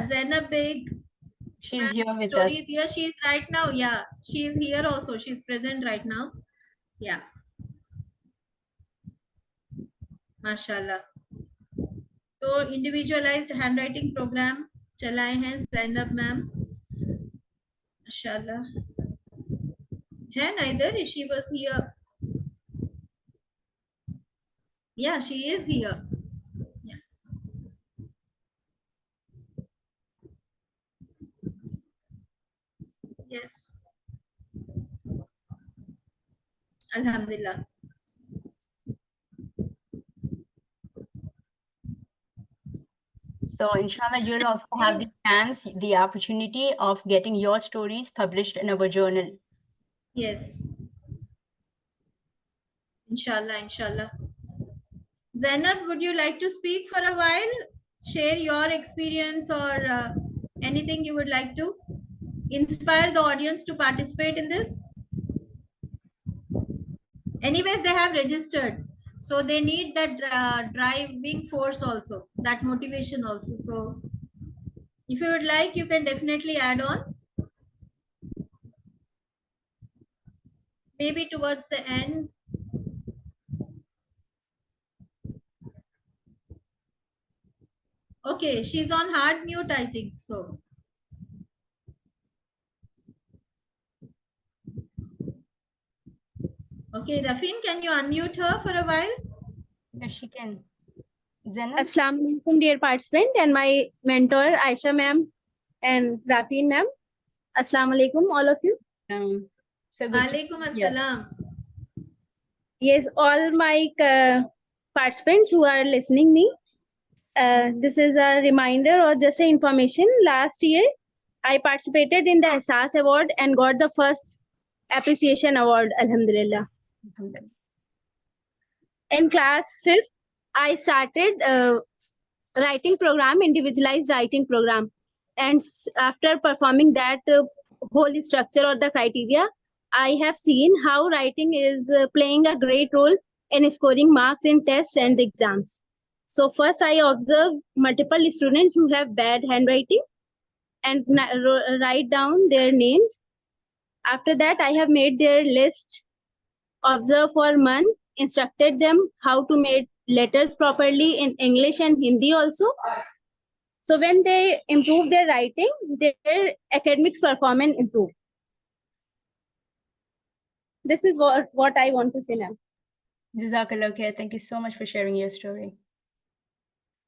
Zainab Beg, she's here with story us. is here. She is right now. She is here also. She is present right now. Mashallah. तो इंडिविजुअलाइज्ड हैंडराइटिंग प्रोग्राम चलाए हैं ज़ैनब मैम, माशाल्लाह है ना इधर. शी वाज हियर, या शी इज हियर. यस, अल्हम्दुलिल्लाह. So inshallah, you'll also have the chance, the opportunity of getting your stories published in our journal. Yes. Inshallah, inshallah. Zainab, would you like to speak for a while? Share your experience or anything you would like to inspire the audience to participate in this? Anyways, they have registered. So they need that driving force also, that motivation also. So if you would like, you can definitely add on. Maybe towards the end. Okay, she's on hard mute, I think so. Okay, Rafin, can you unmute her for a while? Yes, she can. Zainab? Assalamu alaikum, dear participant, and my mentor Aisha ma'am and Rafin ma'am. Assalamu alaikum, all of you. So good to- Alaikum yeah. assalam. Yes, all my participants who are listening me. This is a reminder or just an information. Last year, I participated in the Ehsaas Award and got the first appreciation award. Alhamdulillah. In class 5th, I started writing program, individualized writing program. And after performing that whole structure or the criteria, I have seen how writing is playing a great role in scoring marks in tests and exams. So first I observe multiple students who have bad handwriting and write down their names. After that, I have made their list, observe for month, instructed them how to make letters properly in English and Hindi also. So when they improve their writing, their academics performance improve. This is what I want to say now. Jazakallah khair. Thank you so much for sharing your story.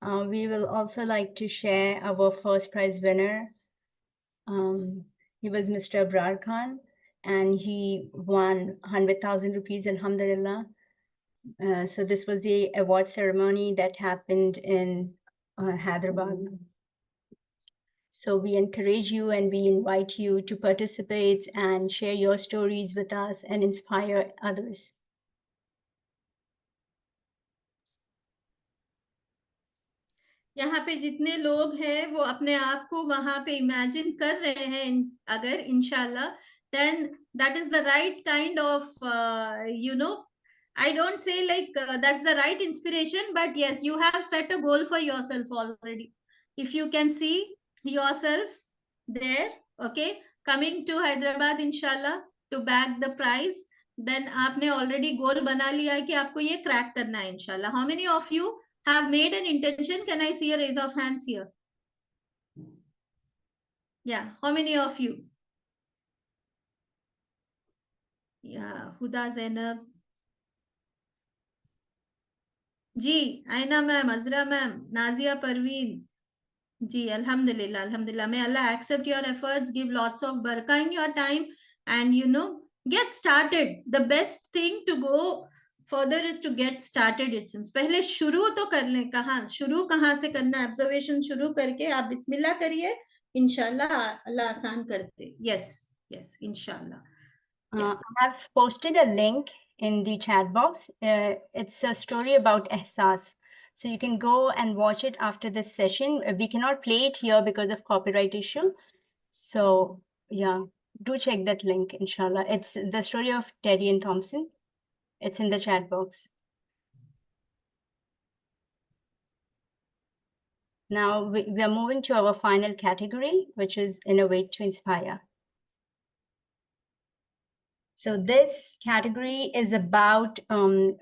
We will also like to share our first prize winner. He was Mr. Abrar Khan, and he won 100,000 rupees, alhamdulillah. So this was the award ceremony that happened in Hyderabad. So we encourage you and we invite you to participate and share your stories with us and inspire others. यहाँ पे जितने लोग हैं वो अपने आप को वहां पे इमेजिन कर रहे हैं अगर इंशाल्लाह, then that is the right kind of I don't say like that's the right inspiration, but yes, you have set a goal for yourself already. If you can see yourself there, okay, coming to Hyderabad inshallah to bag the prize, then आपने already goal बना लिया है कि आपको ये crack करना है inshallah. How many of you have made an intention? Can I see a raise of hands here? Yeah, how many of you? Yeah, Huda Zainab. Ji, Aina ma'am, Azra ma'am, Nazia Parveen. Ji, Alhamdulillah, Alhamdulillah. May Allah accept your efforts, give lots of barakah in your time, and get started. The best thing to go further is to get started, it seems. पहले शुरू तो कर लें, शुरू कहाँ से करना है? Observation शुरू करके आप बिस्मिल्लाह करिए, इंशाल्लाह अल्लाह आसान करते. Yes, inshallah. I have posted a link in the chat box. It's a story about Ehsaas. So you can go and watch it after this session. We cannot play it here because of copyright issue. So yeah, do check that link, inshallah. It's the story of Teddy and Thompson. It's in the chat box. Now we are moving to our final category, which is Innovate to Inspire. So this category is about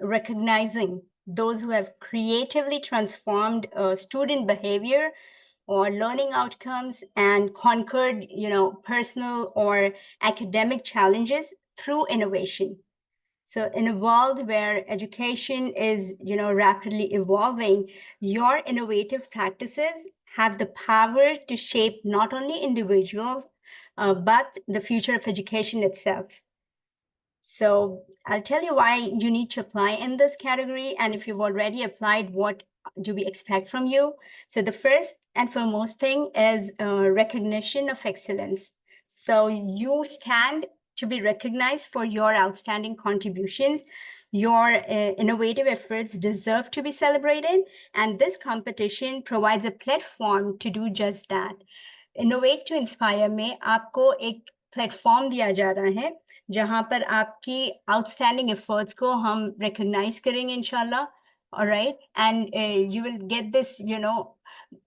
recognizing those who have creatively transformed student behavior or learning outcomes and conquered, personal or academic challenges through innovation. So in a world where education is, rapidly evolving, your innovative practices have the power to shape not only individuals, but the future of education itself. So I'll tell you why you need to apply in this category. And if you've already applied, what do we expect from you? So the first and foremost thing is recognition of excellence. So you stand to be recognized for your outstanding contributions. Your innovative efforts deserve to be celebrated. And this competition provides a platform to do just that. Innovate to Inspire में आपको एक platform दिया जा रहा है जहां पर आपकी आउटस्टैंडिंग एफर्ट्स को हम रिकॉग्नाइज करेंगे इंशाल्लाह, alright, and you will get this,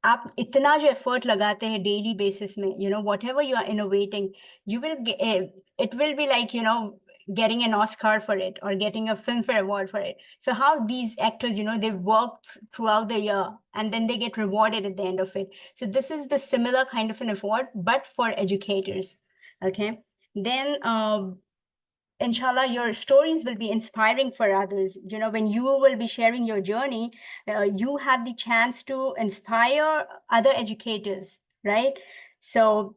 आप इतना जो एफर्ट लगाते हैं डेली बेसिस में, whatever you are innovating, you will, it will be like, getting an Oscar for it or getting a Filmfare Award for it. So how these actors, they work throughout the year and then they get rewarded at the end of it. So this is the similar kind of an award, but for educators. Okay. Then inshallah, your stories will be inspiring for others. When you will be sharing your journey, you have the chance to inspire other educators, right? So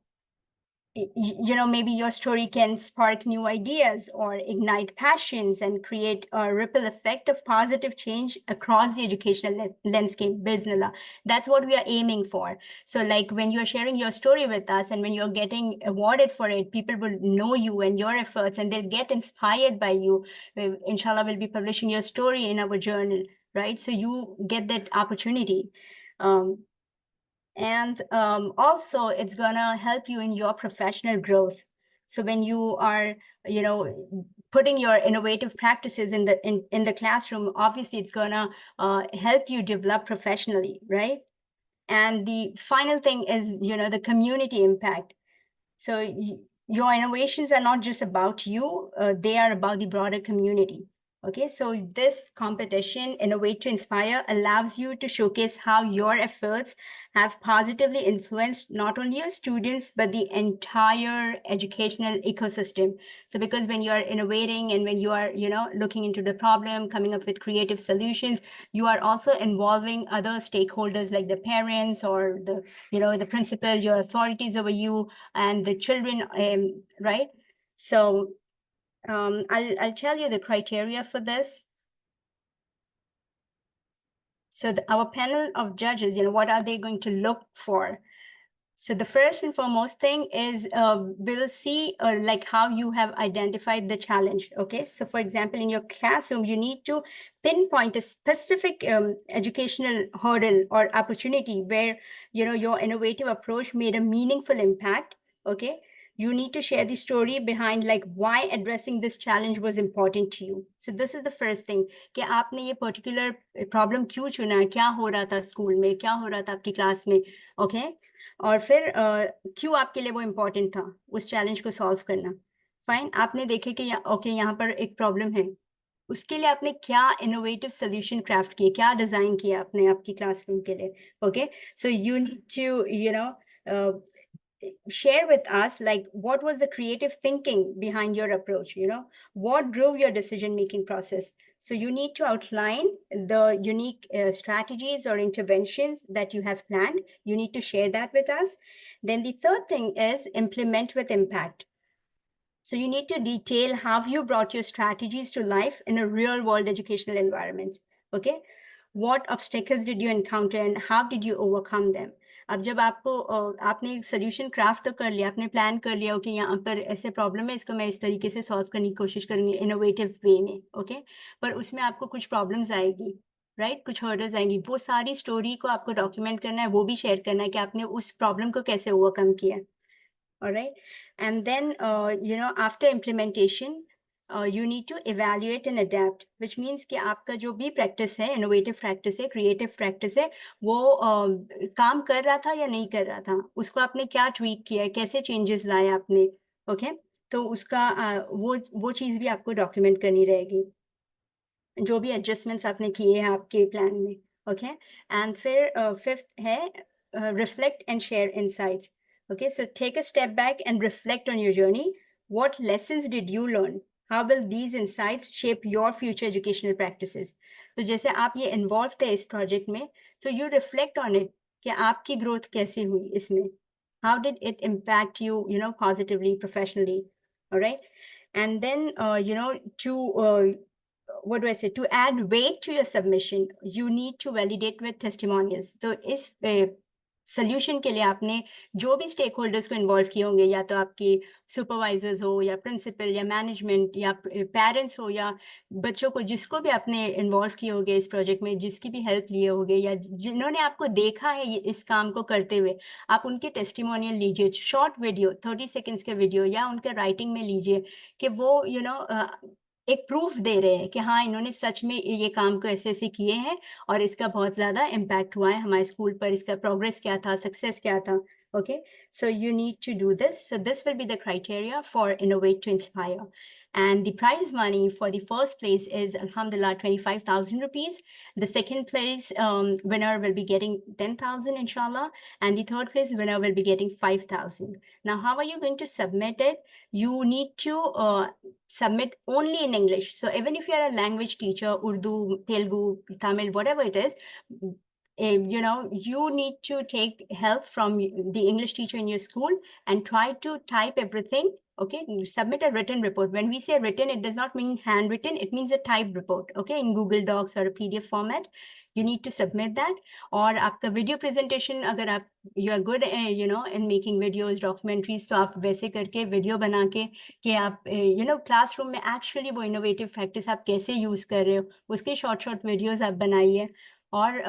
maybe your story can spark new ideas or ignite passions and create a ripple effect of positive change across the educational landscape. Bismillah. That's what we are aiming for. So like when you're sharing your story with us and when you're getting awarded for it, people will know you and your efforts and they'll get inspired by you. Inshallah, we'll be publishing your story in our journal, right? So you get that opportunity. And also, it's gonna help you in your professional growth. So when you are, putting your innovative practices in the classroom, obviously it's gonna help you develop professionally, right? And the final thing is, the community impact. So your innovations are not just about you; they are about the broader community. Okay, so this competition, Innovate to Inspire, allows you to showcase how your efforts have positively influenced not only your students, but the entire educational ecosystem. So because when you are innovating and when you are, looking into the problem, coming up with creative solutions, you are also involving other stakeholders like the parents or the, the principal, your authorities over you and the children, right? So I'll tell you the criteria for this. So our panel of judges, what are they going to look for? So the first and foremost thing is we'll see like how you have identified the challenge. Okay, so for example, in your classroom, you need to pinpoint a specific educational hurdle or opportunity where your innovative approach made a meaningful impact. Okay, you need to share the story behind like why addressing this challenge was important to you. So this is the first thing कि आपने ये particular problem क्यों चुना, क्या हो रहा था school में, क्या हो रहा था आपकी क्लास में, okay? और फिर क्यों आपके लिए वो इम्पोर्टेंट था उस चैलेंज को सॉल्व करना. फाइन, आपने देखे कि ओके यहाँ पर एक प्रॉब्लम है, उसके लिए आपने क्या इनोवेटिव सोल्यूशन क्राफ्ट किए, क्या डिजाइन किया आपने आपकी क्लासरूम के लिए. Okay, so you need to share with us like what was the creative thinking behind your approach, what drove your decision making process. So you need to outline the unique strategies or interventions that you have planned. You need to share that with us. Then the third thing is implement with impact. So you need to detail how you brought your strategies to life in a real world educational environment. Okay, what obstacles did you encounter and how did you overcome them? अब जब आपको आपने एक solution craft तो कर लिया, आपने plan कर लिया कि यहाँ पर ऐसे प्रॉब्लम है, इसको मैं इस तरीके से सॉल्व करने की कोशिश करूँगी इनोवेटिव वे में. ओके, पर उसमें आपको कुछ प्रॉब्लम्स आएगी, राइट, कुछ हर्डल्स आएंगी, वो सारी स्टोरी को आपको डॉक्यूमेंट करना है, वो भी शेयर करना है कि आपने उस प्रॉब्लम को कैसे ओवरकम किया. Alright, and then after implementation you need to evaluate and adapt, which means कि आपका जो भी प्रैक्टिस है, इनोवेटिव प्रैक्टिस है, क्रिएटिव प्रैक्टिस है, वो काम कर रहा था या नहीं कर रहा था, उसको आपने क्या ट्वीक किया, कैसे चेंजेस लाए आपने. ओके, तो उसका वो चीज़ भी आपको डॉक्यूमेंट करनी रहेगी. जो भी एडजस्टमेंट्स आपने किए हैं आपके प्लान में, ओके। एंड फिर फिफ्थ है reflect and share insights. Okay, so take a step back and reflect on your journey. What lessons did you learn? How will these insights shape your future educational practices? तो जैसे आप ये involve थे इस project में, so you reflect on it कि आपकी growth कैसे हुई इसमें. How did it impact you, positively, professionally? All right. And then, what do I say? To add weight to your submission, you need to validate with testimonials. तो इस solution के लिए आपने जो भी स्टेक होल्डर्स को इन्वॉल्व किए होंगे, या तो आपके सुपरवाइजर्स हो, या प्रिंसिपल, या मैनेजमेंट, या पेरेंट्स हो, या बच्चों को जिसको भी आपने इन्वॉल्व किए होंगे इस प्रोजेक्ट में, जिसकी भी हेल्प लिए होंगे, या जिन्होंने आपको देखा है इस काम को करते हुए, आप उनके टेस्टिमोनियल लीजिए, शॉर्ट वीडियो, 30 सेकेंड्स के वीडियो, या उनके राइटिंग में लीजिए कि वो एक प्रूफ दे रहे हैं कि हाँ, इन्होंने सच में ये काम को ऐसे-ऐसे किए हैं और इसका बहुत ज़्यादा इम्पैक्ट हुआ है हमारे स्कूल पर, इसका प्रोग्रेस क्या था, सक्सेस क्या था, okay? So you need to do this. So this will be the criteria for Innovate to Inspire. And the prize money for the first place is, alhamdulillah, 25,000 rupees. The second place winner will be getting 10,000, inshallah. And the third place winner will be getting 5,000. Now, how are you going to submit it? You need to submit only in English. So even if you are a language teacher, Urdu, Telugu, Tamil, whatever it is, you need to take help from the English teacher in your school and try to type everything. Okay, submit a written report. When we say written, it does not mean handwritten. It means a typed report. Okay, in Google Docs or a PDF format, you need to submit that. और आपका video presentation, अगर आप you are good, in making videos, documentaries, तो आप वैसे करके video बना के कि आप classroom में actually वो innovative practice आप कैसे use कर रहे हो, उसके short videos आप बनाइए और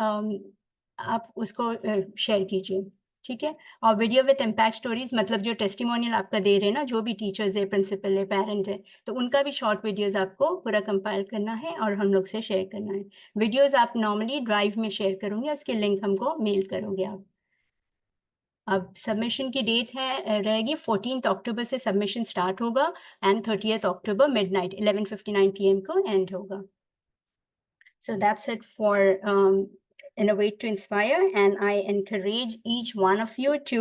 आप उसको शेयर कीजिए, ठीक है? और वीडियो विथ इम्पैक्ट स्टोरीज, मतलब जो टेस्टिमोनियल आपका दे रहे हैं ना, जो भी टीचर्स है, प्रिंसिपल है, पेरेंट है, तो उनका भी शॉर्ट वीडियोस आपको पूरा कंपाइल करना है और हम लोग से शेयर करना है। वीडियोस आप नॉर्मली ड्राइव में शेयर करोगे, उसके लिंक हमको मेल करोगे आप। अब सबमिशन की डेट है रहेगी 14 अक्टूबर से सबमिशन स्टार्ट होगा एंड 30 अक्टूबर मिडनाइट 11:59 PM को एंड होगा। So that's it for Innovate to Inspire, and I encourage each one of you to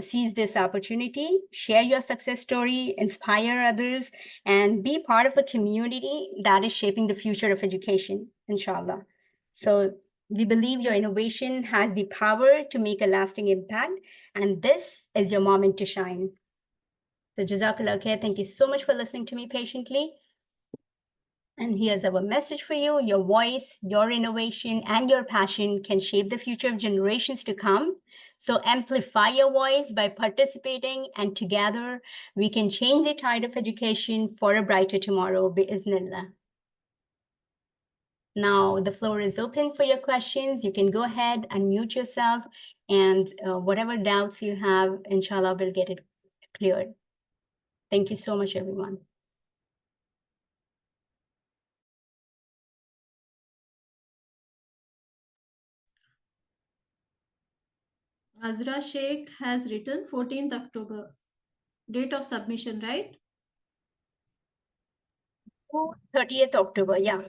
seize this opportunity, share your success story, inspire others, and be part of a community that is shaping the future of education, inshallah. So we believe your innovation has the power to make a lasting impact, and this is your moment to shine. So Jazakallah khair. Thank you so much for listening to me patiently. And here's our message for you. Your voice, your innovation, and your passion can shape the future of generations to come. So amplify your voice by participating, and together we can change the tide of education for a brighter tomorrow, bi'Iznillah. Now the floor is open for your questions. You can go ahead and mute yourself, and whatever doubts you have, inshallah, we'll get it cleared. Thank you so much, everyone. Azra Sheikh has written 14th October. Date of submission, right? 30th October, yeah.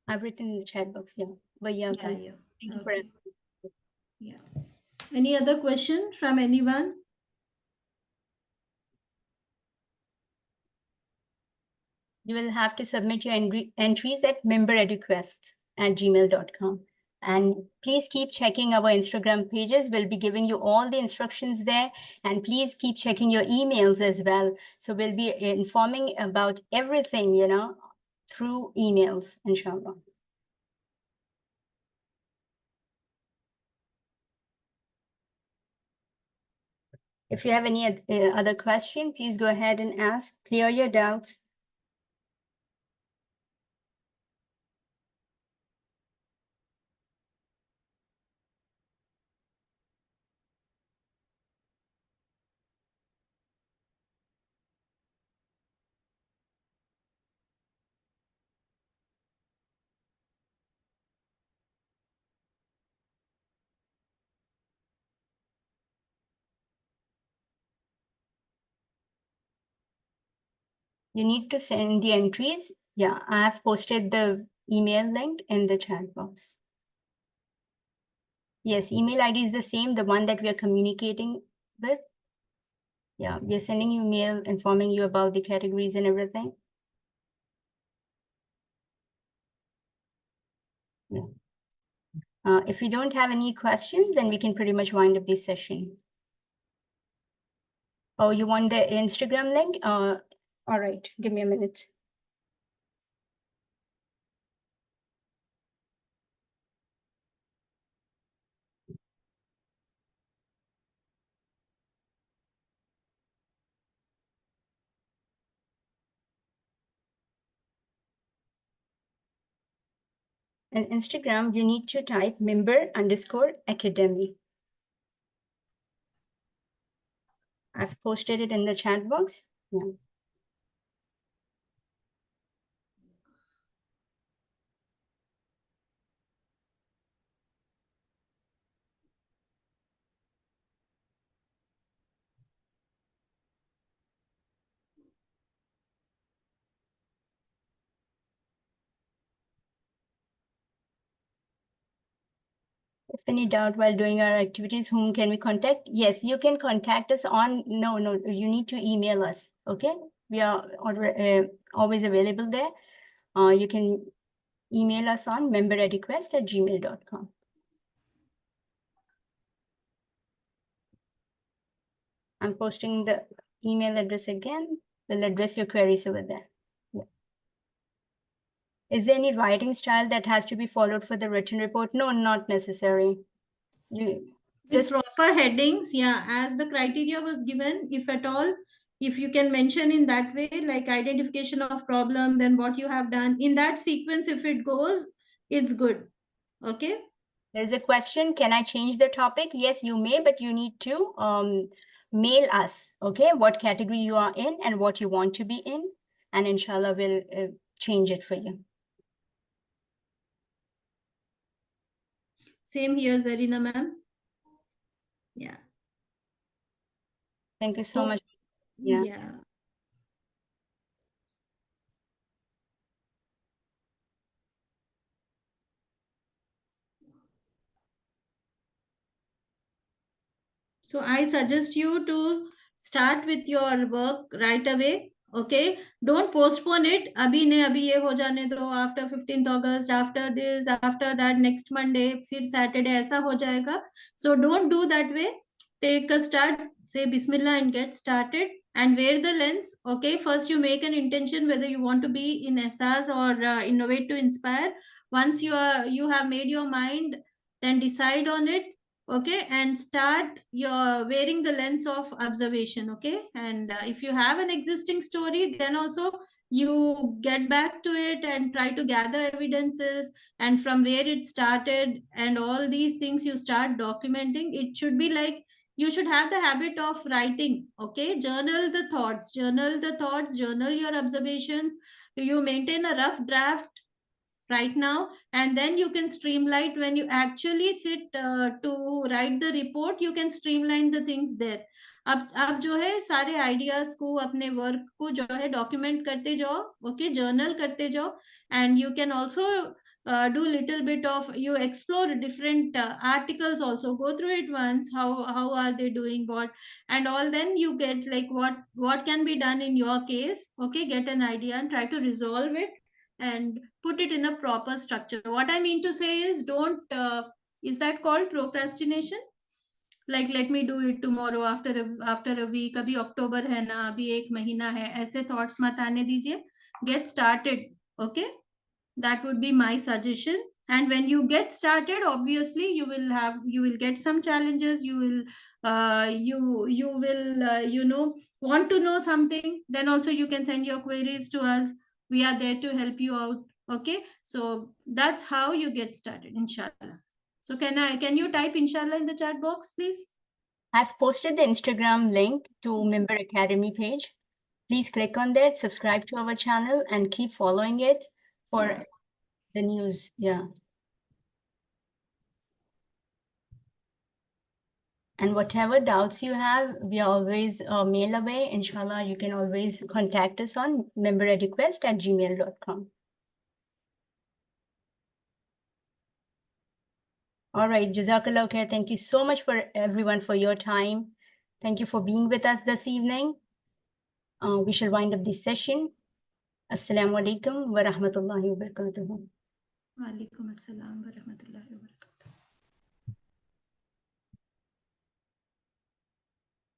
I've written in the chat box, yeah. But yeah, Yeah. thank you for Okay. Yeah. Any other question from anyone? You will have to submit your entries at membereduquest@gmail.com. And please keep checking our Instagram pages. We'll be giving you all the instructions there. And please keep checking your emails as well. So we'll be informing about everything, through emails, inshallah. If you have any other question, please go ahead and ask, clear your doubts. You need to send the entries. Yeah, I have posted the email link in the chat box. Yes, email ID is the same, the one that we are communicating with. Yeah, we are sending you email informing you about the categories and everything. Yeah. If you don't have any questions, then we can pretty much wind up this session. Oh, you want the Instagram link? All right, give me a minute. In Instagram, you need to type member_academy. I've posted it in the chat box. Yeah. If any doubt while doing our activities, whom can we contact? Yes, you can contact us on, no, you need to email us, okay? We are always available there. You can email us on member@request@gmail.com. I'm posting the email address again. We'll address your queries over there. Yeah. Is there any writing style that has to be followed for the written report? No, not necessary. You With just proper headings, yeah, as the criteria was given, if at all, if you can mention in that way, like identification of problem, then what you have done in that sequence, if it goes, it's good. Okay. there's a question, can I change the topic? Yes, you may, but you need to mail us, okay, what category you are in and what you want to be in, and inshallah we'll change it for you. Same here, Zarina ma'am. Yeah. Thank you so much. Yeah. Yeah. So I suggest you to start with your work right away. Okay, don't postpone it. Abhi ne abhi ye ho jane do, after 15th August, after this, after that, next Monday, फिर Saturday ऐसा हो जाएगा. So don't do that way. Take a start, say Bismillah and get started, and wear the lens. Okay, first you make an intention whether you want to be in SRs or innovate to inspire. Once you have made your mind, then decide on it. Okay, and start your wearing the lens of observation. Okay, and if you have an existing story, then also you get back to it and try to gather evidences, and from where it started and all these things you start documenting. It should be like you should have the habit of writing. Okay, journal the thoughts, journal your observations. You maintain a rough draft right now, and then you can streamline when you actually sit to write the report. You can streamline the things there. अब जो है सारे ideas को, अपने work को जो है document करते जाओ. ओके, जर्नल करते जाओ, and you can also do little bit of, you explore different articles also, go through it once, how are they doing what and all. Then you get like what can be done in your case. Okay, get an idea and try to resolve it and put it in a proper structure. What I mean to say is, don't is that called procrastination? Like, let me do it tomorrow, after a week, abhi October hai na, abhi ek mahina hai, aise thoughts mat aane dijiye. Get started. Okay, that would be my suggestion. And when you get started, obviously you will get some challenges. You will want to know something, then also you can send your queries to us. We are there to help you out. Okay, so that's how you get started, inshallah. So can you type inshallah in the chat box, please? I've posted the Instagram link to Member Academy page. Please click on that, subscribe to our channel, and keep following it for the news. Yeah. And whatever doubts you have, we are always mail away. Inshallah, you can always contact us on membereduquest@gmail.com. All right, Jazakallah khair. Thank you so much for everyone for your time. Thank you for being with us this evening. We shall wind up this session. Assalamu alaikum wa rahmatullahi wa barakatuh. Wa alaikum assalam wa rahmatullahi wa barakatuh.